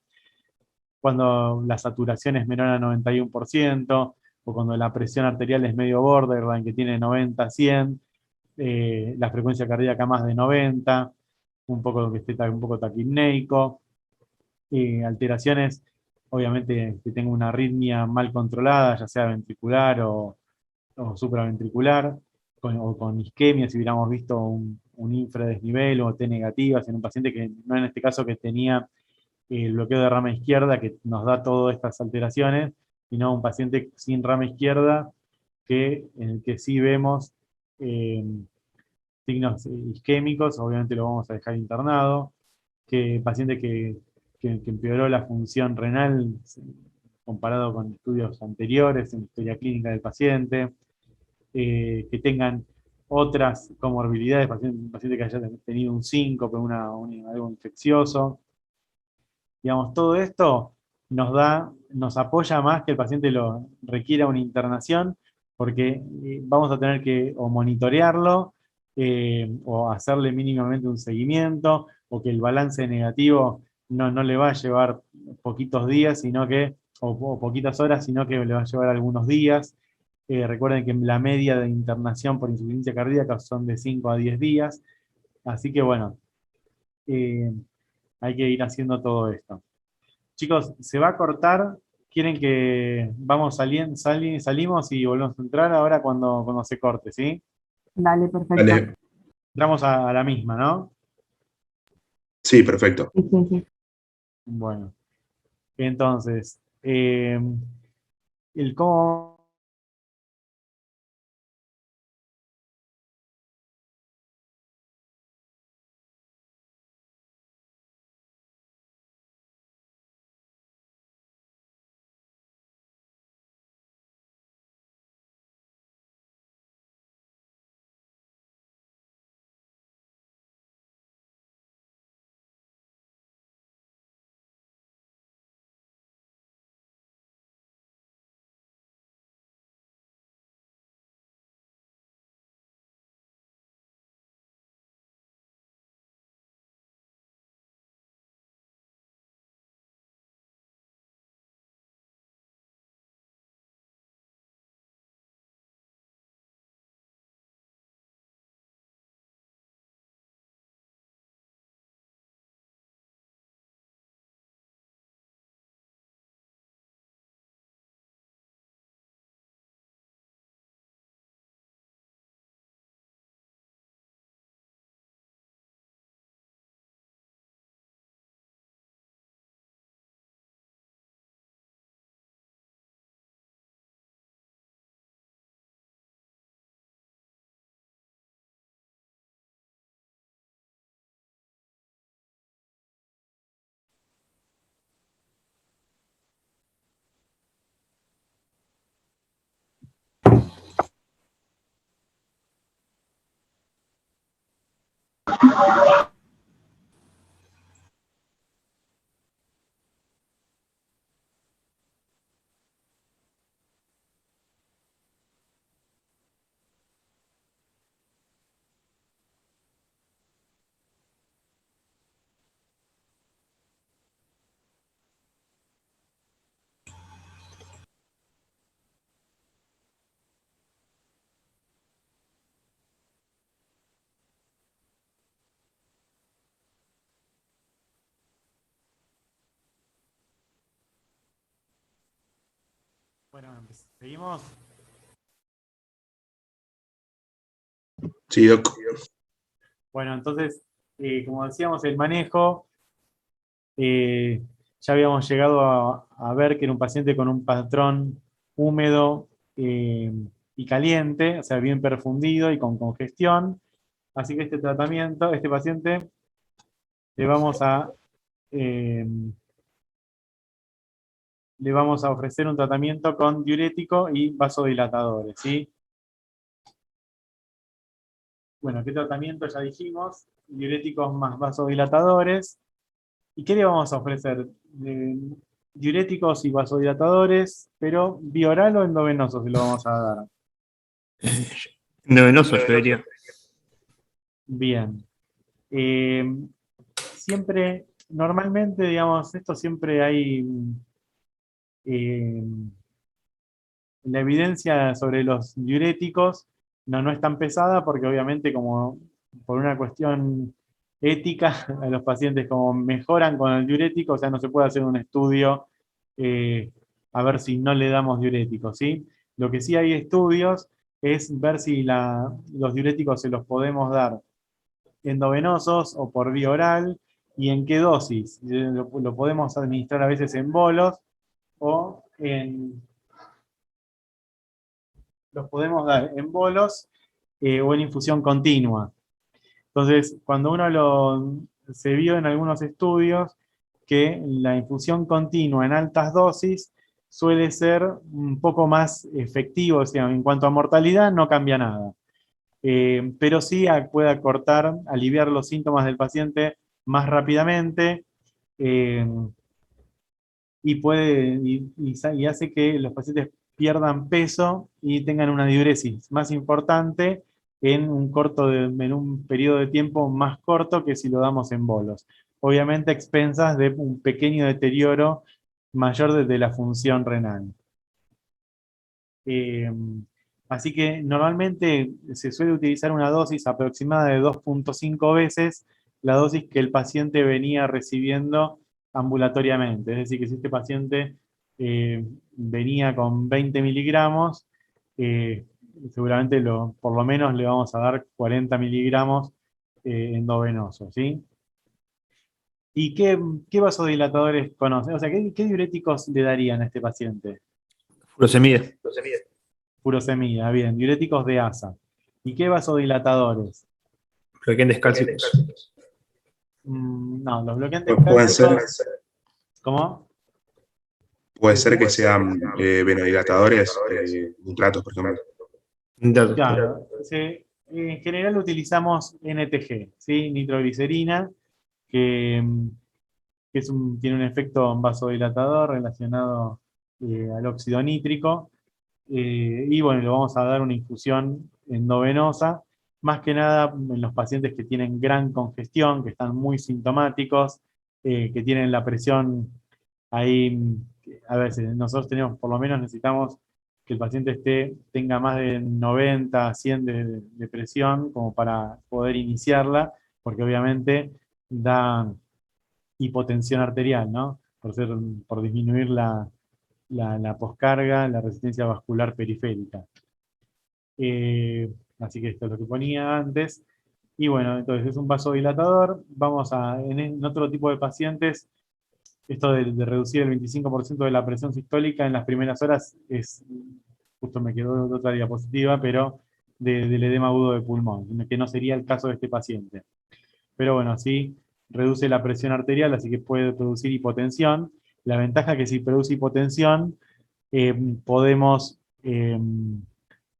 Cuando la saturación es menor a 91%, o cuando la presión arterial es medio borderline, que tiene 90-100, la frecuencia cardíaca más de 90, un poco que esté un poco taquipneico, alteraciones, obviamente que tenga una arritmia mal controlada, ya sea ventricular o supraventricular, o con isquemia, si hubiéramos visto un infradesnivel o T negativas en un paciente que, no en este caso, que tenía el bloqueo de rama izquierda, que nos da todas estas alteraciones, sino un paciente sin rama izquierda, en el que sí vemos eh, signos isquémicos, obviamente lo vamos a dejar internado, que paciente que empeoró la función renal comparado con estudios anteriores en la historia clínica del paciente, que tengan otras comorbilidades, paciente que haya tenido un síncope, algo infeccioso. Digamos, todo esto nos apoya más que el paciente lo requiera una internación, porque vamos a tener que o monitorearlo, o hacerle mínimamente un seguimiento, o que el balance negativo no le va a llevar poquitos días, o poquitas horas, sino que le va a llevar algunos días. Recuerden que la media de internación por insuficiencia cardíaca son de 5 a 10 días, así que bueno, eh, hay que ir haciendo todo esto. Chicos, se va a cortar. ¿Quieren que salimos y volvemos a entrar ahora cuando se corte, sí? Dale, perfecto. Dale. Entramos a la misma, ¿no? Sí, perfecto. Sí, sí, sí. Bueno, entonces, el cómo Bueno, seguimos. Sí, Doc. Bueno, entonces, como decíamos, el manejo, ya habíamos llegado a ver que era un paciente con un patrón húmedo y caliente, o sea, bien perfundido y con congestión. Así que este tratamiento, este paciente, le vamos a, eh, le vamos a ofrecer un tratamiento con diurético y vasodilatadores, ¿sí? Bueno, ¿qué tratamiento? Ya dijimos, diuréticos más vasodilatadores. ¿Y qué le vamos a ofrecer? Diuréticos y vasodilatadores, pero bioral o endovenoso se lo vamos a dar. Endovenoso, yo diría. Bien. Siempre, normalmente, digamos, esto siempre hay la evidencia sobre los diuréticos no es tan pesada porque obviamente como por una cuestión ética, a los pacientes como mejoran con el diurético, o sea, no se puede hacer un estudio a ver si no le damos diuréticos, ¿sí? Lo que sí hay estudios es ver si los diuréticos se los podemos dar endovenosos o por vía oral y en qué dosis. Lo podemos administrar a veces en bolos o los podemos dar en bolos o en infusión continua. Entonces, cuando se vio en algunos estudios que la infusión continua en altas dosis suele ser un poco más efectivo, o sea, en cuanto a mortalidad no cambia nada. Pero sí puede acortar, aliviar los síntomas del paciente más rápidamente eh, y hace que los pacientes pierdan peso y tengan una diuresis más importante en un periodo de tiempo más corto que si lo damos en bolos. Obviamente a expensas de un pequeño deterioro mayor de la función renal. Eh, Así que normalmente se suele utilizar una dosis aproximada de 2,5 veces la dosis que el paciente venía recibiendo ambulatoriamente. Es decir, que si este paciente venía con 20 miligramos, eh, seguramente por lo menos le vamos a dar 40 miligramos endovenoso, ¿sí? ¿Y qué vasodilatadores conocen? O sea, ¿qué diuréticos le darían a este paciente? Furosemida. Furosemida, bien, diuréticos de ASA. ¿Y qué vasodilatadores? Bloqueantes cálcicos. No, los bloqueantes Pueden ser, cálcicos. ¿Cómo? puede ser que sean venodilatadores, nitratos, por ejemplo. Datos. Claro, en general utilizamos NTG, ¿sí? Nitroglicerina, que tiene un efecto vasodilatador relacionado al óxido nítrico. Y bueno, le vamos a dar una infusión endovenosa, más que nada en los pacientes que tienen gran congestión, que están muy sintomáticos, que tienen la presión ahí, a veces nosotros por lo menos necesitamos que el paciente tenga más de 90, 100 de presión, como para poder iniciarla, porque obviamente da hipotensión arterial, ¿no? Por disminuir la poscarga, la resistencia vascular periférica. Así que esto es lo que ponía antes. Y bueno, entonces es un vasodilatador. En otro tipo de pacientes, esto de reducir el 25% de la presión sistólica en las primeras horas justo me quedó otra diapositiva, pero del edema agudo de pulmón, que no sería el caso de este paciente. Pero bueno, sí reduce la presión arterial, así que puede producir hipotensión. La ventaja es que si produce hipotensión, podemos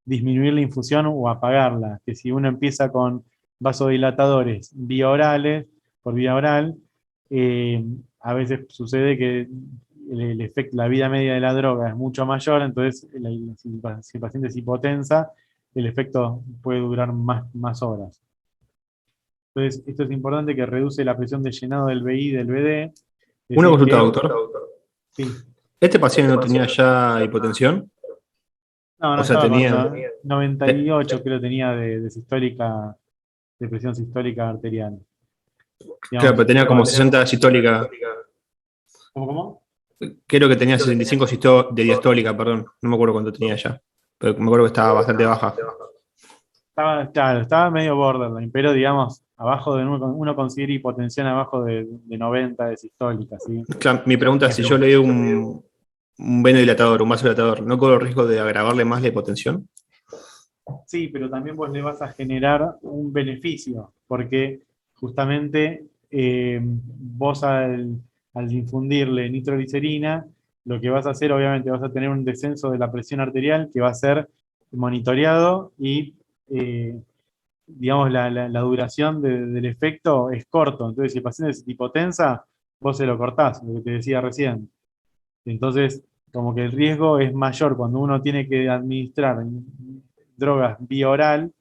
disminuir la infusión o apagarla. Que si uno empieza con vasodilatadores vía orales, por vía oral, a veces sucede que el efecto, la vida media de la droga es mucho mayor, entonces si el paciente es hipotensa, el efecto puede durar más horas. Entonces, esto es importante, que reduce la presión de llenado del BI y del BD. Es Una decir, consulta, que, doctor. sí. ¿Este paciente no tenía ya hipotensión? No O sea, estaba tenía... con 98, creo tenía de sistólica, de presión sistólica arterial. Claro, Digamos, pero tenía como 60 sistólica. ¿Cómo? Creo que tenía 65 de diastólica, perdón. No me acuerdo cuánto tenía ya. Pero me acuerdo que estaba bastante baja. Estaba medio borderline, pero digamos, abajo de uno considera hipotensión abajo de 90 de sistólica, ¿sí? Claro, mi pregunta es, si yo le doy un venodilatador, un vasodilatador, ¿no corro el riesgo de agravarle más la hipotensión? Sí, pero también vos le vas a generar un beneficio, porque justamente vos al infundirle nitroglicerina, lo que vas a hacer, obviamente, vas a tener un descenso de la presión arterial que va a ser monitoreado y, digamos, la duración del efecto es corto. Entonces, si el paciente es hipotensa, vos se lo cortás, lo que te decía recién. Entonces, como que el riesgo es mayor cuando uno tiene que administrar drogas vía oral,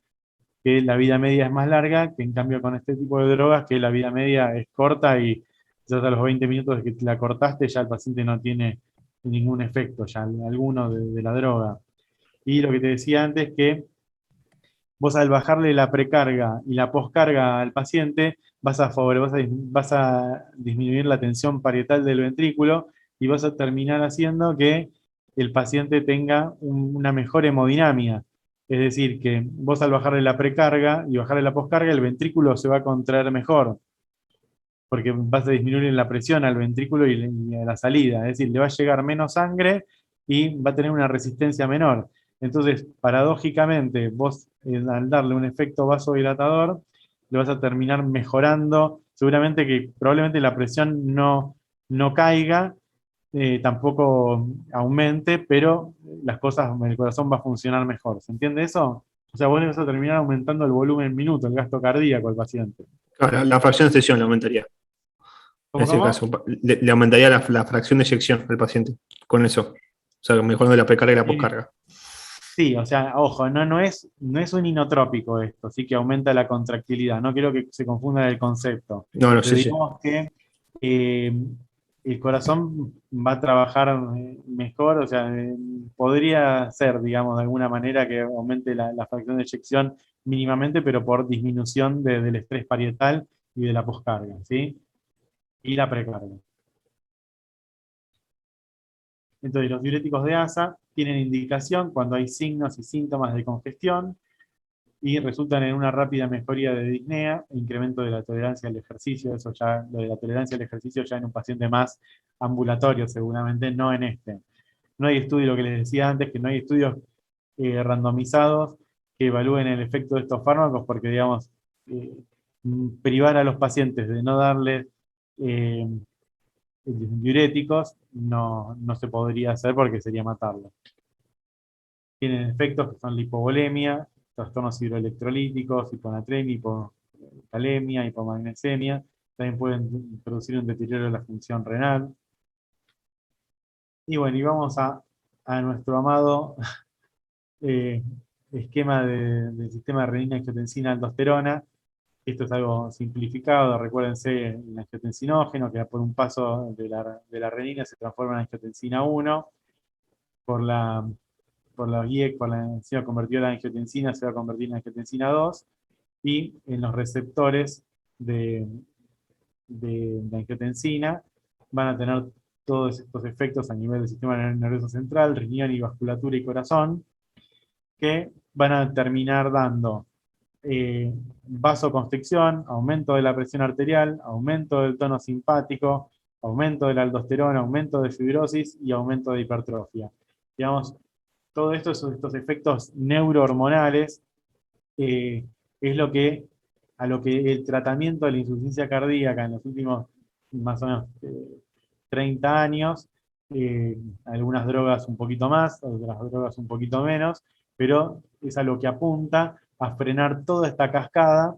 que la vida media es más larga, que en cambio con este tipo de drogas, que la vida media es corta y ya a los 20 minutos de que la cortaste, ya el paciente no tiene ningún efecto, ya alguno de la droga. Y lo que te decía antes, que vos al bajarle la precarga y la poscarga al paciente, vas a disminuir la tensión parietal del ventrículo y vas a terminar haciendo que el paciente tenga una mejor hemodinamia. Es decir, que vos al bajarle la precarga y bajarle la poscarga, el ventrículo se va a contraer mejor, porque vas a disminuir la presión al ventrículo y a la salida. Es decir, le va a llegar menos sangre y va a tener una resistencia menor. Entonces, paradójicamente, vos al darle un efecto vasodilatador, le vas a terminar mejorando, seguramente que probablemente la presión no caiga, tampoco aumente, pero las cosas, el corazón va a funcionar mejor. ¿Se entiende eso? O sea, vos le vas a terminar aumentando el volumen en minuto, el gasto cardíaco al paciente. Claro, la fracción de sesión le aumentaría. En ese caso, le aumentaría la fracción de eyección al paciente con eso. O sea, mejorando la precarga y la poscarga. Sí, o sea, ojo, no es un inotrópico esto, sí que aumenta la contractilidad. No quiero que se confunda el concepto. No, Pero sí. digamos que el corazón va a trabajar mejor, o sea, podría ser, digamos, de alguna manera que aumente la fracción de eyección mínimamente, pero por disminución del estrés parietal y de la poscarga, ¿sí? Y la precarga. Entonces, los diuréticos de ASA tienen indicación cuando hay signos y síntomas de congestión y resultan en una rápida mejoría de disnea e incremento de la tolerancia al ejercicio. Eso ya, lo de la tolerancia al ejercicio ya en un paciente más ambulatorio, seguramente, no en este. No hay estudio, lo que les decía antes, que no hay estudios randomizados que evalúen el efecto de estos fármacos, porque, digamos, privar a los pacientes de no darles diuréticos no se podría hacer porque sería matarlo. Tienen efectos que son la hipovolemia, trastornos hidroelectrolíticos, hiponatremia, hipocalemia, hipomagnesemia. También pueden producir un deterioro de la función renal. Y bueno, y vamos a nuestro amado esquema del sistema de renina-angiotensina-aldosterona. Esto es algo simplificado, recuérdense el angiotensinógeno, que por un paso de la renina se transforma en angiotensina 1, por la IEC, por la enzima convertida de la angiotensina, se va a convertir en angiotensina 2, y en los receptores de angiotensina van a tener todos estos efectos a nivel del sistema nervioso central, riñón y vasculatura y corazón, que van a terminar dando vasoconstricción, aumento de la presión arterial, aumento del tono simpático, aumento de la aldosterona, aumento de fibrosis y aumento de hipertrofia. Digamos, todo esto, estos efectos neurohormonales, es a lo que el tratamiento de la insuficiencia cardíaca en los últimos más o menos 30 años, algunas drogas un poquito más, otras drogas un poquito menos, pero es a lo que apunta a frenar toda esta cascada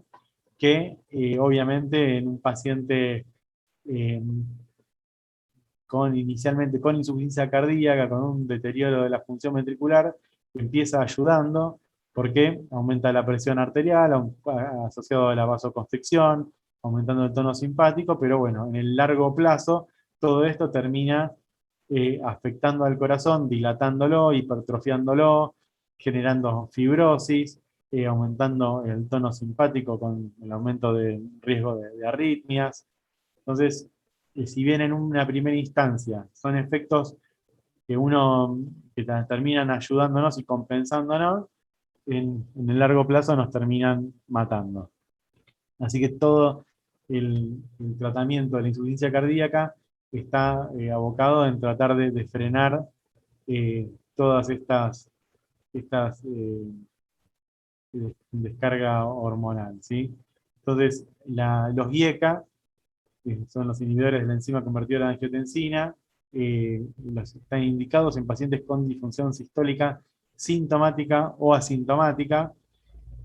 que obviamente en un paciente inicialmente con insuficiencia cardíaca, con un deterioro de la función ventricular, empieza ayudando porque aumenta la presión arterial, asociado a la vasoconstricción, aumentando el tono simpático, pero bueno, en el largo plazo todo esto termina afectando al corazón, dilatándolo, hipertrofiándolo, generando fibrosis, aumentando el tono simpático con el aumento de riesgo de arritmias. Entonces, si bien en una primera instancia son efectos que terminan ayudándonos y compensándonos, en el largo plazo nos terminan matando. Así que todo el tratamiento de la insuficiencia cardíaca está abocado en tratar de frenar todas estas descarga hormonal, ¿sí? Entonces, los IECA, que son los inhibidores de la enzima convertidora de angiotensina, están indicados en pacientes con disfunción sistólica sintomática o asintomática.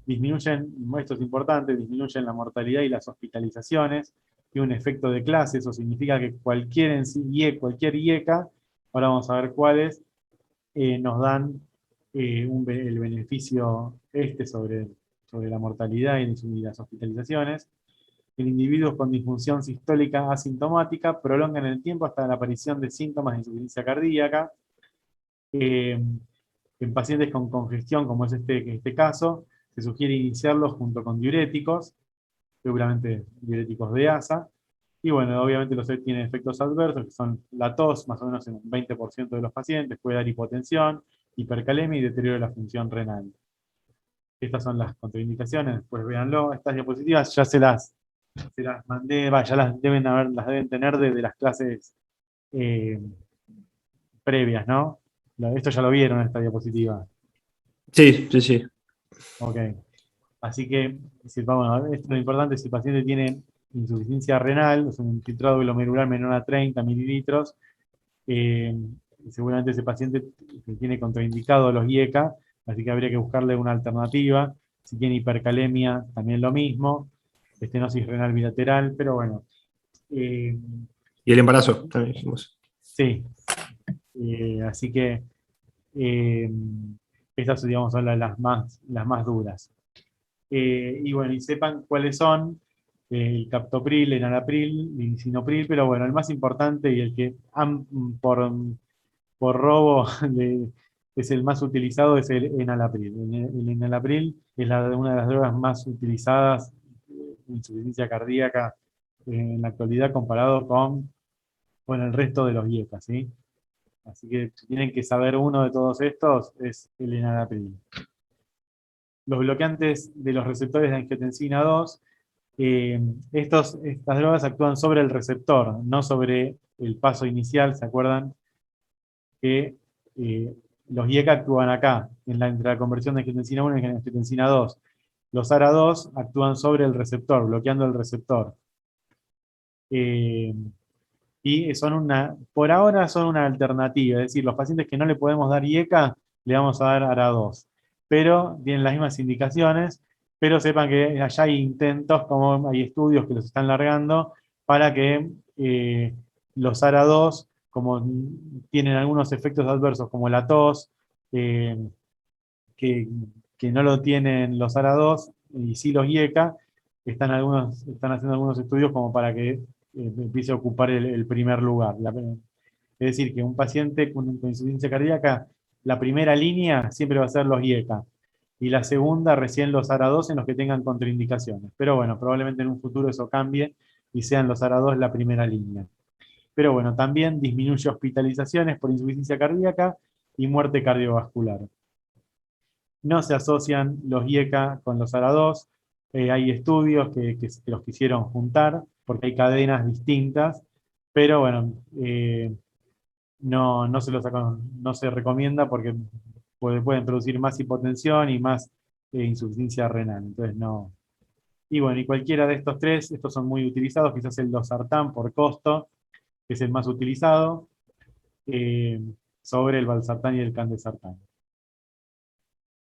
Disminuyen, esto es importante, disminuyen la mortalidad y las hospitalizaciones, tiene un efecto de clase, eso significa que cualquier IECA, ahora vamos a ver cuáles, nos dan el beneficio sobre la mortalidad y las hospitalizaciones. En individuos con disfunción sistólica asintomática prolongan el tiempo hasta la aparición de síntomas de insuficiencia cardíaca. En pacientes con congestión, como es este caso, se sugiere iniciarlos junto con diuréticos, seguramente diuréticos de ASA, y bueno, obviamente los tienen efectos adversos, que son la tos, más o menos en un 20% de los pacientes, puede dar hipotensión, hipercalemia y deterioro de la función renal. Estas son las contraindicaciones, después véanlo. Estas diapositivas ya se las mandé, ya las deben tener desde las clases previas, ¿no? Esto ya lo vieron, esta diapositiva. Sí, sí, sí. Ok. Así que, bueno, esto es lo importante: si el paciente tiene insuficiencia renal, o sea, un filtrado glomerular menor a 30 mililitros, seguramente ese paciente tiene contraindicado los IECA, así que habría que buscarle una alternativa. Si tiene hipercalemia, también lo mismo, estenosis renal bilateral, pero bueno. Y el embarazo, también dijimos. Sí. Así que estas, digamos, son las más duras. Y bueno, y sepan cuáles son el captopril, el enalapril, el lisinopril, pero bueno, el más importante y el que por robo es el más utilizado es el enalapril. El enalapril es una de las drogas más utilizadas en insuficiencia cardíaca en la actualidad comparado con el resto de los IECA, ¿sí? Así que si tienen que saber uno de todos estos, es el enalapril. Los bloqueantes de los receptores de angiotensina 2, estas drogas actúan sobre el receptor, no sobre el paso inicial. ¿Se acuerdan que los IECA actúan acá, entre la conversión de angiotensina 1 y angiotensina 2? Los ARA2 actúan sobre el receptor, bloqueando el receptor. Y por ahora son una alternativa, es decir, los pacientes que no le podemos dar IECA, le vamos a dar ARA2. Pero tienen las mismas indicaciones, pero sepan que allá hay intentos, como hay estudios que los están largando, para que los ARA2, como tienen algunos efectos adversos, como la tos, que no lo tienen los ARA2, y sí los IECA, están haciendo algunos estudios como para que empiece a ocupar el primer lugar. Es decir, que un paciente con insuficiencia cardíaca, la primera línea siempre va a ser los IECA, y la segunda recién los ARA2 en los que tengan contraindicaciones. Pero bueno, probablemente en un futuro eso cambie y sean los ARA2 la primera línea. Pero bueno, también disminuye hospitalizaciones por insuficiencia cardíaca y muerte cardiovascular. No se asocian los IECA con los ARA2. Hay estudios que los quisieron juntar porque hay cadenas distintas, pero bueno, no se recomienda porque pueden producir más hipotensión y más insuficiencia renal. Entonces no. Y bueno, y cualquiera de estos tres, estos son muy utilizados, quizás el losartán por costo, que es el más utilizado, sobre el valsartán y el candesartán.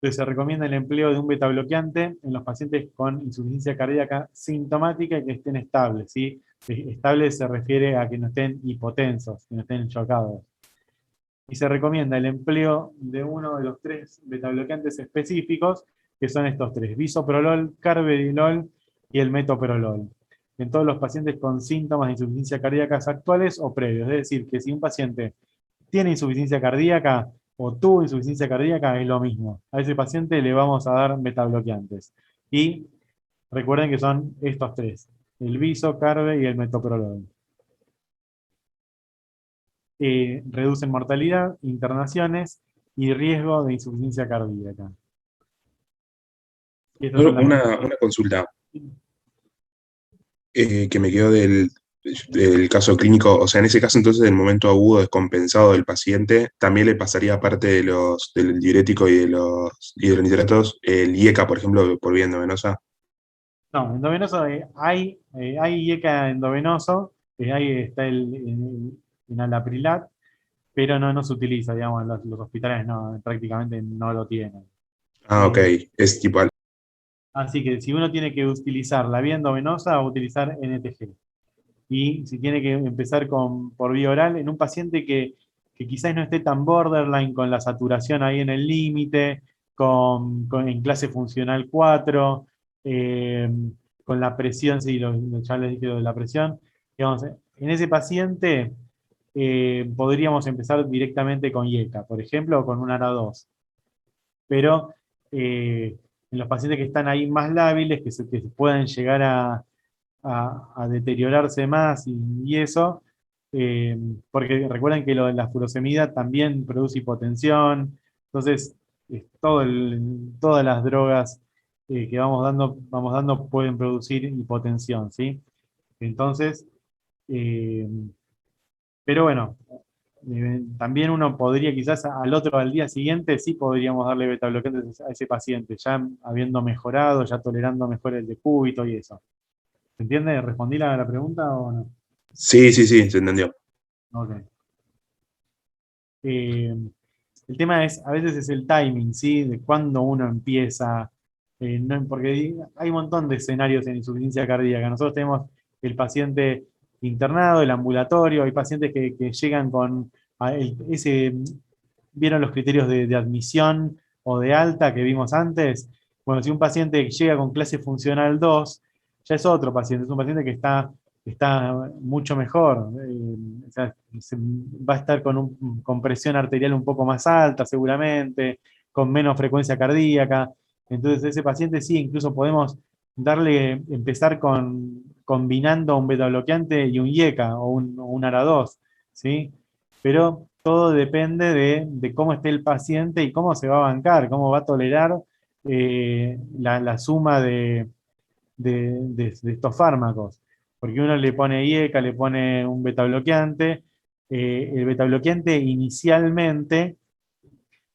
Entonces se recomienda el empleo de un betabloqueante en los pacientes con insuficiencia cardíaca sintomática y que estén estables, ¿sí? Estable se refiere a que no estén hipotensos, que no estén chocados. Y se recomienda el empleo de uno de los 3 betabloqueantes específicos, que son estos 3: bisoprolol, carvedilol y el metoprolol, en todos los pacientes con síntomas de insuficiencia cardíaca actuales o previos. Es decir, que si un paciente tiene insuficiencia cardíaca o tuvo insuficiencia cardíaca, es lo mismo. A ese paciente le vamos a dar betabloqueantes. Y recuerden que son estos 3: el biso, carbe y el metoprolol. Reducen mortalidad, internaciones y riesgo de insuficiencia cardíaca. Y estas son las- Una consulta que me quedó del caso clínico. O sea, en ese caso, entonces, del momento agudo descompensado del paciente, también le pasaría, aparte del diurético y de los hidronitratos, el IECA, por ejemplo, por vía endovenosa. No, endovenoso hay IECA endovenoso, ahí está el enalaprilat, pero no se utiliza, digamos, los hospitales prácticamente no lo tienen. Ah, ok, es tipo. Así que si uno tiene que utilizar la vía endovenosa, va a utilizar NTG. Y si tiene que empezar por vía oral, en un paciente que quizás no esté tan borderline con la saturación ahí en el límite, en clase funcional 4, eh, con la presión, sí, ya les dije lo de la presión, digamos, en ese paciente podríamos empezar directamente con IECA, por ejemplo, o con un ARA2. Pero en los pacientes que están ahí más lábiles, que puedan llegar a deteriorarse más y eso, porque recuerden que la furosemida también produce hipotensión, entonces todas las drogas que vamos dando pueden producir hipotensión, ¿sí? Entonces, eh, pero bueno, también uno podría quizás al día siguiente, sí podríamos darle betabloqueantes a ese paciente, ya habiendo mejorado, ya tolerando mejor el decúbito y eso. ¿Se entiende? ¿Respondí la pregunta o no? Sí, sí, sí, se entendió. Ok. El tema a veces es el timing, ¿sí? De cuándo uno empieza, porque hay un montón de escenarios en insuficiencia cardíaca. Nosotros tenemos el paciente internado, el ambulatorio, hay pacientes que llegan con ¿vieron los criterios de admisión o de alta que vimos antes? Bueno, si un paciente llega con clase funcional 2, ya es otro paciente, es un paciente que está mucho mejor, o sea, va a estar con presión arterial un poco más alta seguramente, con menos frecuencia cardíaca, entonces ese paciente sí, incluso podemos empezar combinando un betabloqueante y un IECA o un ARA2, ¿sí? Pero todo depende de cómo esté el paciente y cómo se va a bancar, cómo va a tolerar la suma de estos fármacos. Porque uno le pone IECA, le pone un betabloqueante. El betabloqueante inicialmente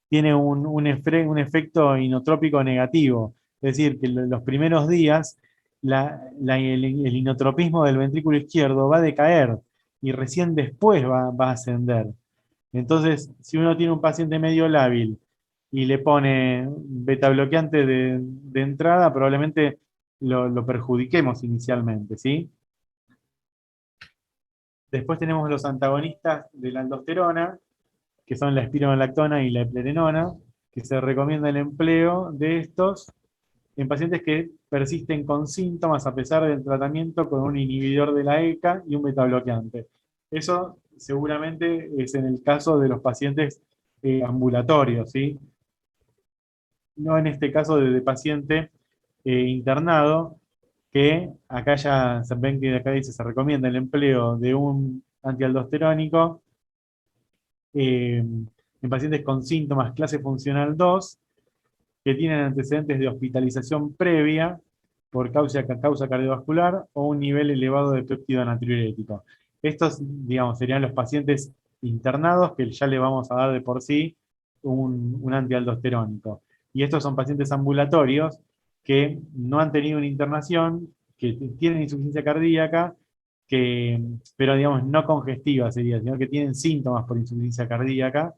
tiene un efecto inotrópico negativo. Es decir, que los primeros días el inotropismo del ventrículo izquierdo va a decaer y recién después va a ascender. Entonces, si uno tiene un paciente medio lábil y le pone betabloqueante de entrada, probablemente lo perjudiquemos inicialmente, ¿sí? Después tenemos los antagonistas de la aldosterona, que son la espironolactona y la eplerenona, que se recomienda el empleo de estos en pacientes que persisten con síntomas a pesar del tratamiento con un inhibidor de la ECA y un betabloqueante. Eso seguramente es en el caso de los pacientes ambulatorios, ¿sí? No en este caso de paciente internado, que acá ya se ven que acá dice se recomienda el empleo de un antialdosterónico en pacientes con síntomas clase funcional 2 que tienen antecedentes de hospitalización previa por causa cardiovascular o un nivel elevado de péptido natriurético. Estos, digamos, serían los pacientes internados que ya le vamos a dar de por sí un antialdosterónico. Y estos son pacientes ambulatorios que no han tenido una internación, que tienen insuficiencia cardíaca, pero digamos no congestiva sería, sino que tienen síntomas por insuficiencia cardíaca,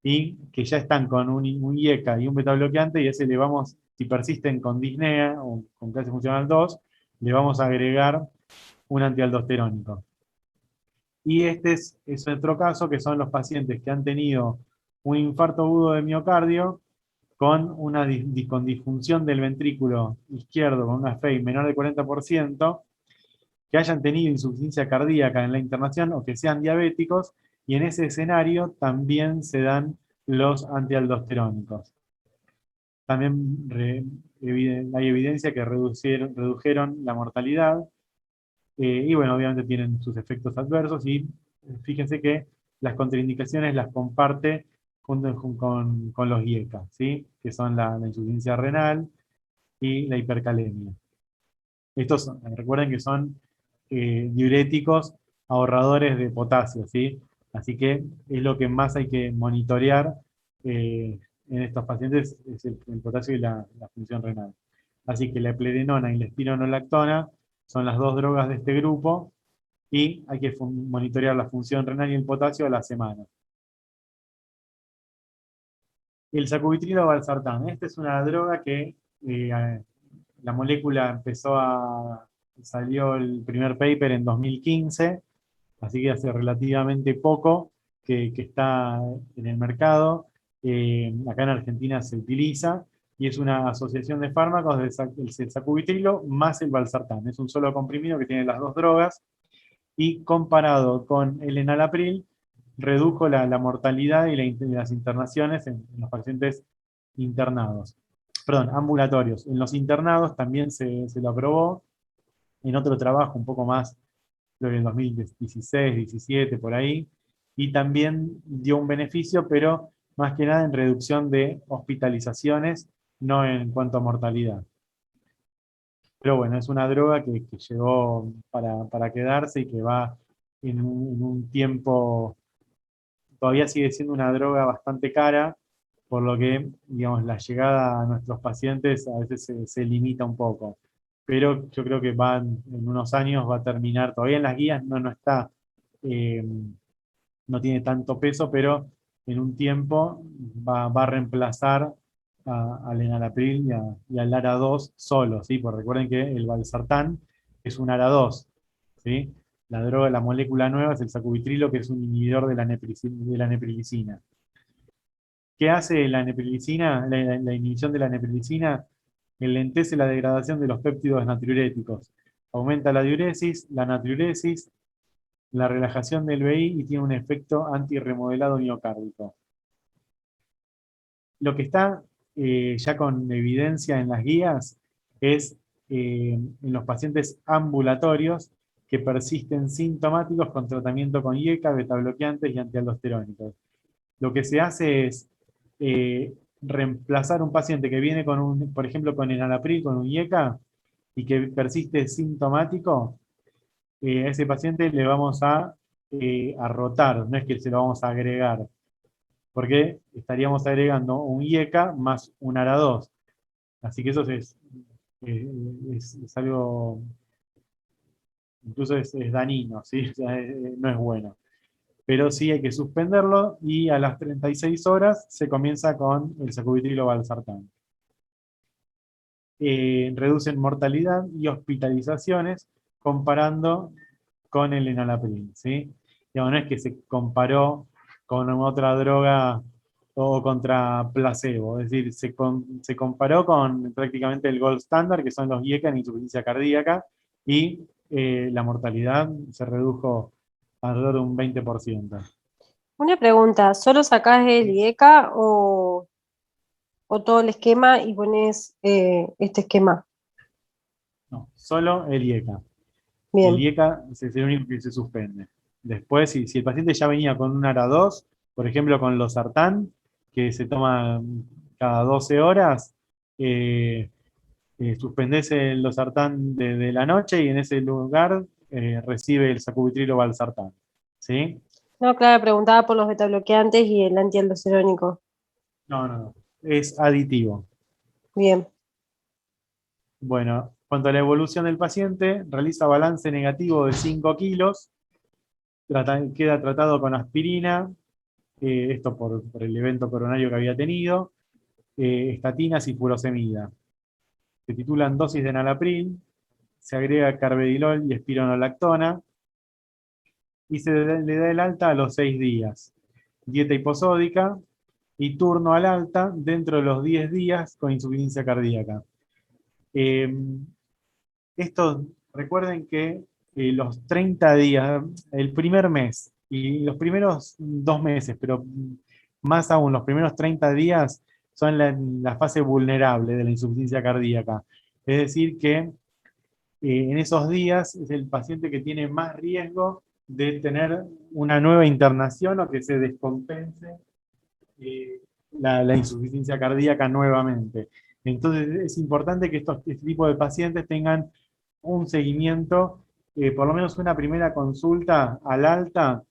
y que ya están con un IECA y un beta bloqueante, y ese le vamos, si persisten con disnea o con clase funcional 2, le vamos a agregar un antialdosterónico. Y este es otro caso, que son los pacientes que han tenido un infarto agudo de miocardio con con disfunción del ventrículo izquierdo, con una FEI menor de 40%, que hayan tenido insuficiencia cardíaca en la internación o que sean diabéticos, y en ese escenario también se dan los antialdosterónicos. También hay evidencia que redujeron la mortalidad, y bueno, obviamente tienen sus efectos adversos, y fíjense que las contraindicaciones las comparte junto con los IECA, ¿sí? Que son la insuficiencia renal y la hipercalemia. Recuerden que son diuréticos ahorradores de potasio, ¿sí? Así que es lo que más hay que monitorear en estos pacientes, es el potasio y la función renal. Así que la eplerenona y la espironolactona son las dos drogas de este grupo, y hay que monitorear la función renal y el potasio a la semana. El sacubitrilo valsartán. Esta es una droga que la molécula salió el primer paper en 2015, así que hace relativamente poco que está en el mercado. Acá en Argentina se utiliza, y es una asociación de fármacos del sacubitrilo más el valsartán. Es un solo comprimido que tiene las dos drogas, y comparado con el enalapril, redujo la mortalidad y las internaciones en los pacientes internados. Perdón, ambulatorios. En los internados también se lo aprobó, en otro trabajo un poco más, creo que en 2016, 17, por ahí, y también dio un beneficio, pero más que nada en reducción de hospitalizaciones, no en cuanto a mortalidad. Pero bueno, es una droga que llegó para quedarse, y que va en un tiempo, todavía sigue siendo una droga bastante cara, por lo que, digamos, la llegada a nuestros pacientes a veces se limita un poco. Pero yo creo que en unos años va a terminar, todavía en las guías no está, eh, no tiene tanto peso, pero en un tiempo va a reemplazar al enalapril y al ARA2 solo, ¿sí? Porque recuerden que el valsartán es un ARA2, ¿sí? La molécula nueva es el sacubitrilo, que es un inhibidor de la neprilicina. ¿Qué hace la neprilicina? La inhibición de la neprilicina enlentece la degradación de los péptidos natriuréticos, aumenta la diuresis, la natriuresis, la relajación del BI, y tiene un efecto antirremodelado miocárdico. Lo que está ya con evidencia en las guías es en los pacientes ambulatorios que persisten sintomáticos con tratamiento con IECA, betabloqueantes y antialdosterónicos. Lo que se hace es reemplazar un paciente que viene por ejemplo, con enalapril, con un IECA, y que persiste sintomático. A ese paciente le vamos a rotar, no es que se lo vamos a agregar, porque estaríamos agregando un IECA más un ARA2. Así que eso es algo, incluso es dañino, ¿sí? O sea, no es bueno. Pero sí hay que suspenderlo, y a las 36 horas se comienza con el sacubitrilo valsartán. Reducen mortalidad y hospitalizaciones comparando con el enalapril, ¿sí? Digamos, no es que se comparó con otra droga o contra placebo, es decir, se comparó con prácticamente el gold standard, que son los IECA en insuficiencia cardíaca, y la mortalidad se redujo alrededor de un 20%. Una pregunta, ¿solo sacás el IECA o todo el esquema y pones este esquema? No, solo el IECA. Bien. El IECA es el único que se suspende. Después, si el paciente ya venía con un ARA2, por ejemplo con losartán, que se toma cada 12 horas, suspendés el losartán de la noche, y en ese lugar recibe el sacubitrilo valsartán. ¿Sí? No, claro, preguntaba por los betabloqueantes y el antialdosterónico. No. Es aditivo. Bien. Bueno, cuanto a la evolución del paciente, realiza balance negativo de 5 kilos, queda tratado con aspirina, esto por el evento coronario que había tenido, estatinas y furosemida. Se titulan dosis de enalapril, se agrega carvedilol y espironolactona, y le da el alta a los 6 días. Dieta hiposódica y turno al alta dentro de los 10 días con insuficiencia cardíaca. Esto, recuerden que los 30 días, el primer mes y los primeros 2 meses, pero más aún los primeros 30 días son la fase vulnerable de la insuficiencia cardíaca. Es decir que en esos días es el paciente que tiene más riesgo de tener una nueva internación o que se descompense la insuficiencia cardíaca nuevamente. Entonces es importante que este tipo de pacientes tengan un seguimiento, por lo menos una primera consulta al alta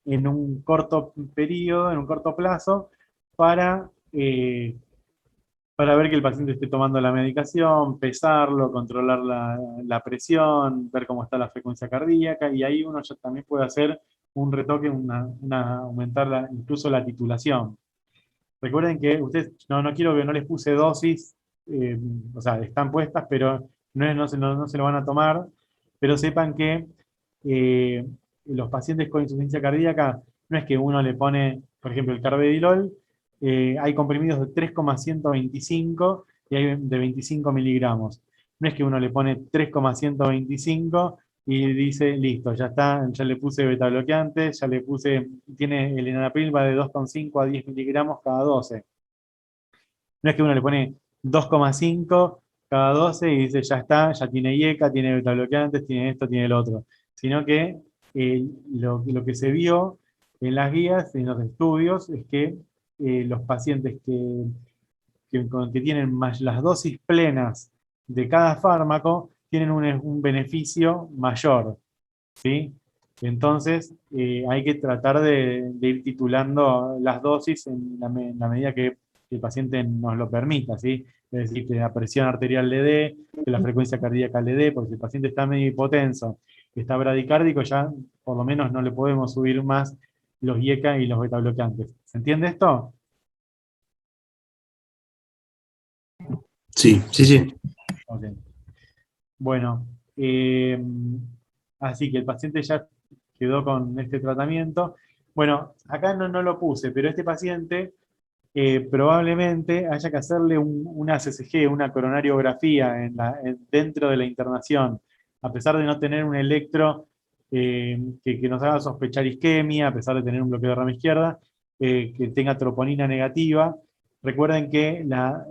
en un corto periodo, en un corto plazo, para ver que el paciente esté tomando la medicación, pesarlo, controlar la presión, ver cómo está la frecuencia cardíaca, y ahí uno ya también puede hacer un retoque, aumentar incluso la titulación. Recuerden que ustedes, no quiero que no les puse dosis, o sea, están puestas, pero no se lo van a tomar, pero sepan que los pacientes con insuficiencia cardíaca, no es que uno le pone, por ejemplo, el carvedilol, hay comprimidos de 3,125 y hay de 25 miligramos. No es que uno le pone 3,125 y dice, listo, ya está, ya le puse beta bloqueante, ya le puse, tiene el enalapril, va de 2,5 a 10 miligramos cada 12. No es que uno le pone 2,5 cada 12 y dice, ya está, ya tiene IECA, tiene beta bloqueantes, tiene esto, tiene el otro. Sino que lo que se vio en las guías, en los estudios, es que los pacientes que tienen las dosis plenas de cada fármaco tienen un beneficio mayor, ¿sí? Entonces, hay que tratar de ir titulando las dosis en la medida que el paciente nos lo permita, ¿sí? Es decir, que la presión arterial le dé, que la frecuencia cardíaca le dé, porque si el paciente está medio hipotenso, que está bradicárdico, ya por lo menos no le podemos subir más los IECA y los beta bloqueantes. ¿Se entiende esto? Sí, sí, sí. Ok. Bueno, así que el paciente ya quedó con este tratamiento. Bueno, acá no lo puse, pero este paciente probablemente haya que hacerle una CCG, una coronariografía dentro de la internación, a pesar de no tener un electro que nos haga sospechar isquemia, a pesar de tener un bloqueo de rama izquierda, que tenga troponina negativa. Recuerden que la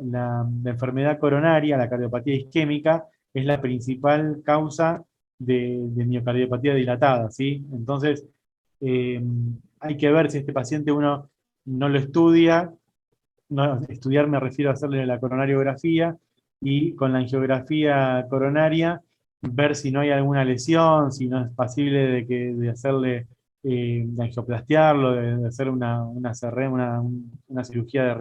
enfermedad coronaria, la cardiopatía isquémica, es la principal causa de miocardiopatía dilatada, ¿sí? Entonces, hay que ver si este paciente uno no lo estudia, estudiar me refiero a hacerle la coronariografía, y con la angiografía coronaria ver si no hay alguna lesión, si no es posible de hacerle, de angioplastiarlo, de hacer una cirugía de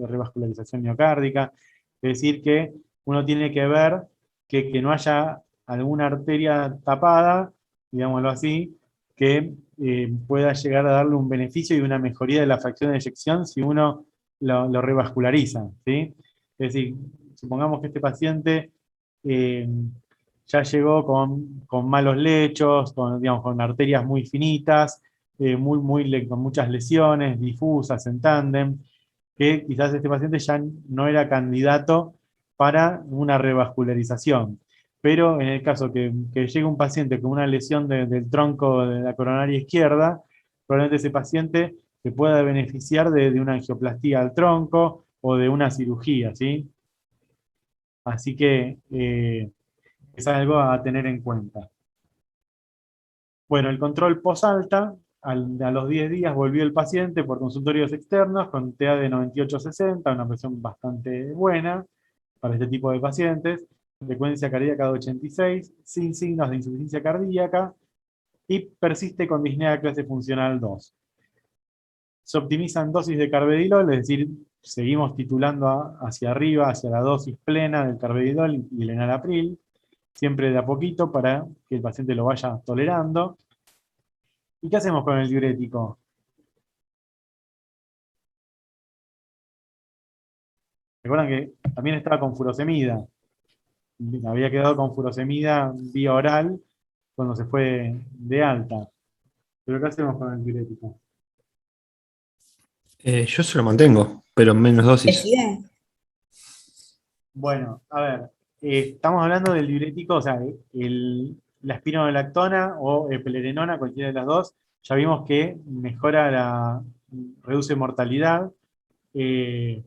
revascularización miocárdica. Es decir, que uno tiene que ver que no haya alguna arteria tapada, digámoslo así, que pueda llegar a darle un beneficio y una mejoría de la fracción de eyección si uno lo revasculariza, ¿sí? Es decir, supongamos que este paciente ya llegó con malos lechos, con arterias muy finitas, con muchas lesiones difusas en tándem, que quizás este paciente ya no era candidato para una revascularización. Pero en el caso que llegue un paciente con una lesión del tronco de la coronaria izquierda, probablemente ese paciente se pueda beneficiar de una angioplastía al tronco o de una cirugía, ¿sí? Así que es algo a tener en cuenta. Bueno, el control post-alta, a los 10 días volvió el paciente por consultorios externos con TA de 98-60, una presión bastante buena para este tipo de pacientes, frecuencia cardíaca de 86, sin signos de insuficiencia cardíaca, y persiste con disnea clase funcional 2. Se optimizan dosis de carvedilol, es decir, seguimos titulando hacia arriba, hacia la dosis plena del carvedilol y el enalapril, siempre de a poquito para que el paciente lo vaya tolerando. ¿Y qué hacemos con el diurético? Recuerdan que también estaba con furosemida. Había quedado con furosemida vía oral cuando se fue de alta. Pero ¿qué hacemos con el diurético? Yo se lo mantengo, pero en menos dosis. ¿Decide? Bueno, a ver, estamos hablando del diurético, o sea, la espironolactona o eplerenona, cualquiera de las dos, ya vimos que reduce mortalidad, eh,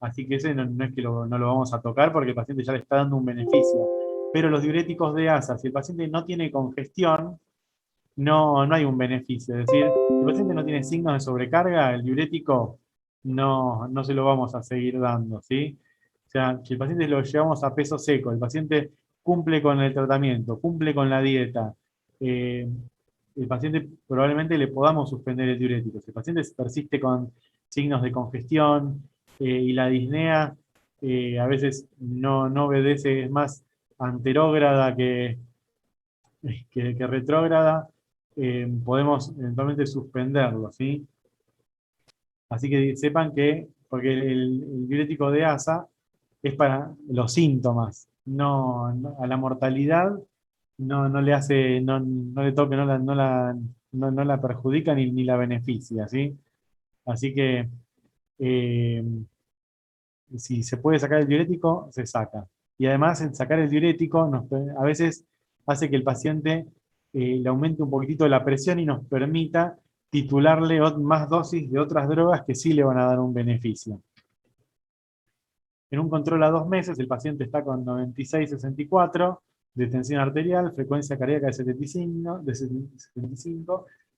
así que ese no es que no lo vamos a tocar porque el paciente ya le está dando un beneficio. Pero los diuréticos de ASA, si el paciente no tiene congestión, no hay un beneficio. Es decir, si el paciente no tiene signos de sobrecarga, el diurético no se lo vamos a seguir dando, ¿sí? O sea, si el paciente lo llevamos a peso seco, el paciente cumple con el tratamiento, cumple con la dieta, eh, el paciente probablemente le podamos suspender el diurético. Si el paciente persiste con signos de congestión y la disnea a veces no obedece, es más anterógrada que retrógrada, podemos eventualmente suspenderlo, ¿sí? Así que sepan que, porque el diurético de ASA es para los síntomas, a la mortalidad no le hace, no le toque, no la perjudica ni la beneficia, ¿sí? Así que eh, si se puede sacar el diurético, se saca. Y además, el sacar el diurético a veces hace que el paciente le aumente un poquitito la presión y nos permita titularle más dosis de otras drogas que sí le van a dar un beneficio. En un control a 2 meses, el paciente está con 96-64 de tensión arterial, frecuencia cardíaca de 75,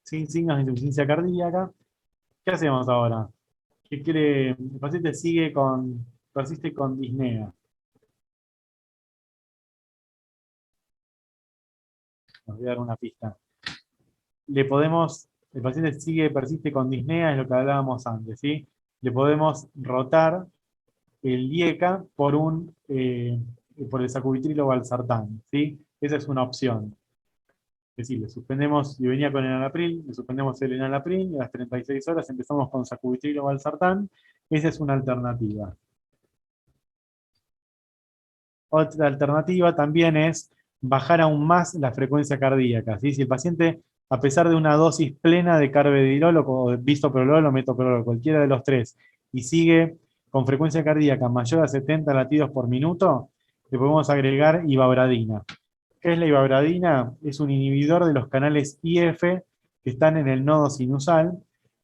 sin signos de insuficiencia cardíaca. ¿Qué hacemos ahora? El paciente persiste con disnea. Os voy a dar una pista. El paciente persiste con disnea, es lo que hablábamos antes, ¿sí? Le podemos rotar el IECA por el sacubitrilo valsartán, ¿sí? Esa es una opción. Es decir, si venía con enalapril, le suspendemos el enalapril, y a las 36 horas empezamos con sacubitrilo valsartán. Esa es una alternativa. Otra alternativa también es bajar aún más la frecuencia cardíaca, ¿sí? Si el paciente, a pesar de una dosis plena de carvedilol o de bisoprolol o metoprolol, cualquiera de los tres, y sigue con frecuencia cardíaca mayor a 70 latidos por minuto, le podemos agregar ivabradina. ¿Qué es la ivabradina? Es un inhibidor de los canales IF que están en el nodo sinusal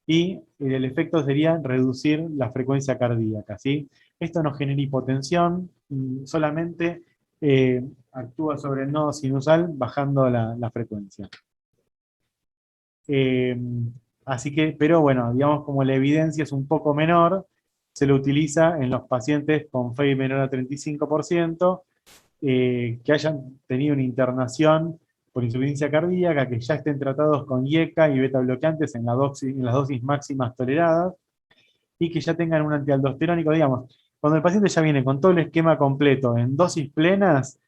y el efecto sería reducir la frecuencia cardíaca, ¿sí? Esto no genera hipotensión, solamente actúa sobre el nodo sinusal bajando la frecuencia. Así que, pero bueno, digamos como la evidencia es un poco menor, se lo utiliza en los pacientes con FEI menor a 35%, que hayan tenido una internación por insuficiencia cardíaca, que ya estén tratados con IECA y beta bloqueantes en las dosis máximas toleradas, y que ya tengan un antialdosterónico, digamos. Cuando el paciente ya viene con todo el esquema completo en dosis plenas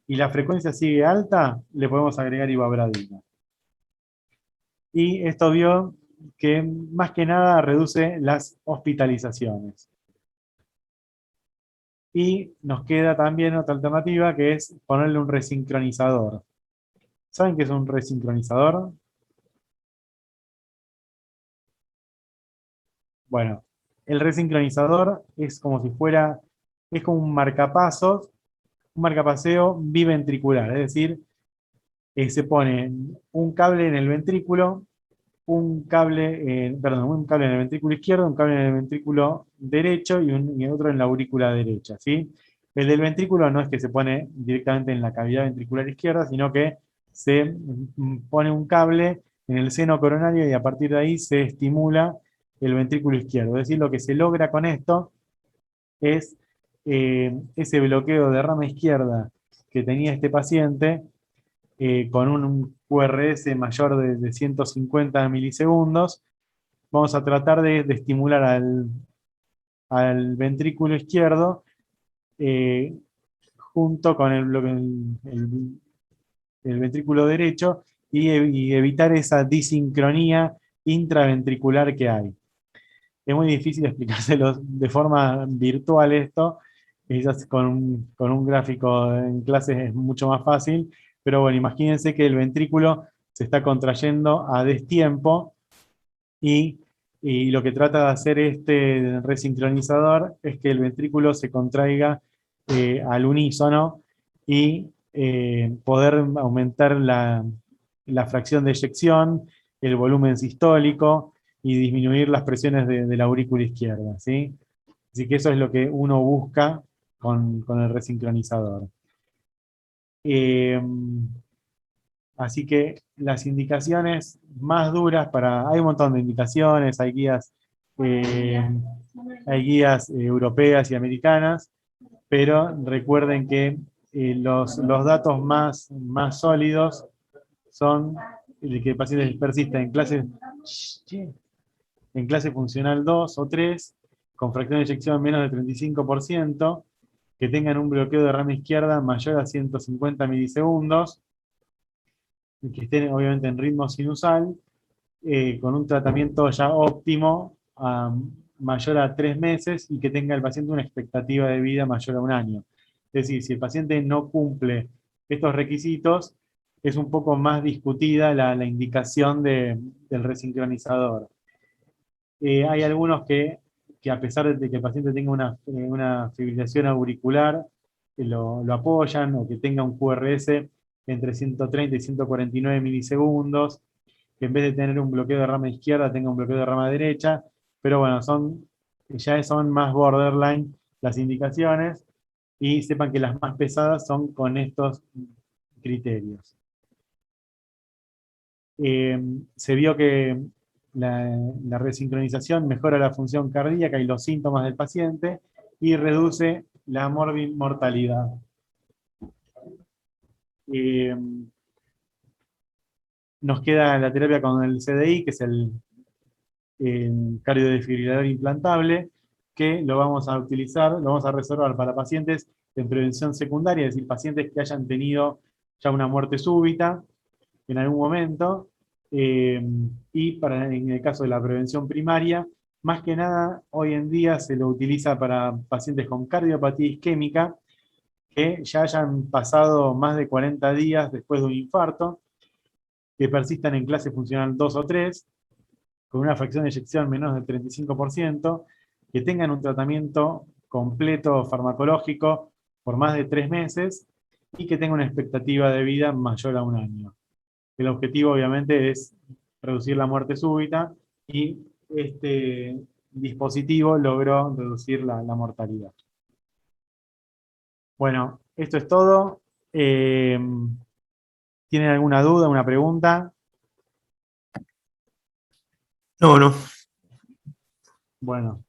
y la frecuencia sigue alta, le podemos agregar ivabradina. Y esto vio que más que nada reduce las hospitalizaciones. Y nos queda también otra alternativa que es ponerle un resincronizador. ¿Saben qué es un resincronizador? Bueno, el resincronizador es como un marcapasos, un marcapaseo biventricular, es decir, se pone un cable en el ventrículo, un cable en el ventrículo izquierdo, un cable en el ventrículo derecho y otro en la aurícula derecha, ¿sí? El del ventrículo no es que se pone directamente en la cavidad ventricular izquierda, sino que se pone un cable en el seno coronario y a partir de ahí se estimula el ventrículo izquierdo. Es decir, lo que se logra con esto es ese bloqueo de rama izquierda que tenía este paciente con un QRS mayor de 150 milisegundos. Vamos a tratar de estimular al ventrículo izquierdo junto con el ventrículo derecho y evitar esa disincronía intraventricular que hay. Es muy difícil explicárselo de forma virtual esto, quizás con un gráfico en clases es mucho más fácil, pero bueno, imagínense que el ventrículo se está contrayendo a destiempo y lo que trata de hacer este resincronizador es que el ventrículo se contraiga al unísono y poder aumentar la fracción de eyección, el volumen sistólico y disminuir las presiones de la aurícula izquierda, ¿sí? Así que eso es lo que uno busca con el resincronizador. Así que las indicaciones más duras hay un montón de indicaciones, hay guías europeas y americanas, pero recuerden que los datos más sólidos son el que el paciente persista en clase funcional 2 o 3, con fracción de eyección menos del 35%, que tengan un bloqueo de rama izquierda mayor a 150 milisegundos, y que estén obviamente en ritmo sinusal, con un tratamiento ya óptimo mayor a 3 meses y que tenga el paciente una expectativa de vida mayor a 1 año. Es decir, si el paciente no cumple estos requisitos, es un poco más discutida la indicación del resincronizador. Hay algunos que a pesar de que el paciente tenga una fibrilación auricular, lo apoyan, o que tenga un QRS entre 130 y 149 milisegundos, que en vez de tener un bloqueo de rama izquierda tenga un bloqueo de rama derecha, pero bueno, ya son más borderline las indicaciones, y sepan que las más pesadas son con estos criterios. Se vio que la resincronización mejora la función cardíaca y los síntomas del paciente y reduce la mortalidad. Nos queda la terapia con el CDI, que es el cardiodesfibrilador implantable, que lo vamos a utilizar, lo vamos a reservar para pacientes en prevención secundaria, es decir, pacientes que hayan tenido ya una muerte súbita en algún momento, y en el caso de la prevención primaria, más que nada hoy en día se lo utiliza para pacientes con cardiopatía isquémica que ya hayan pasado más de 40 días después de un infarto, que persistan en clase funcional 2 o 3, con una fracción de eyección menos del 35%, que tengan un tratamiento completo farmacológico por más de 3 meses y que tengan una expectativa de vida mayor a 1 año. El objetivo obviamente es reducir la muerte súbita y este dispositivo logró reducir la mortalidad. Bueno, esto es todo. ¿Tienen alguna duda, una pregunta? No. Bueno,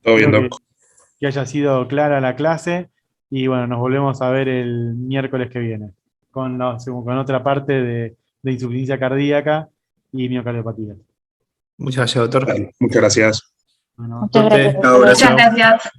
Todo bien, espero Doc. que haya sido clara la clase y bueno, nos volvemos a ver el miércoles que viene con otra parte de insuficiencia cardíaca y miocardiopatía. Muchas gracias, doctor. Dale, muchas gracias. Bueno, Muchas gracias. Suerte. Muchas gracias.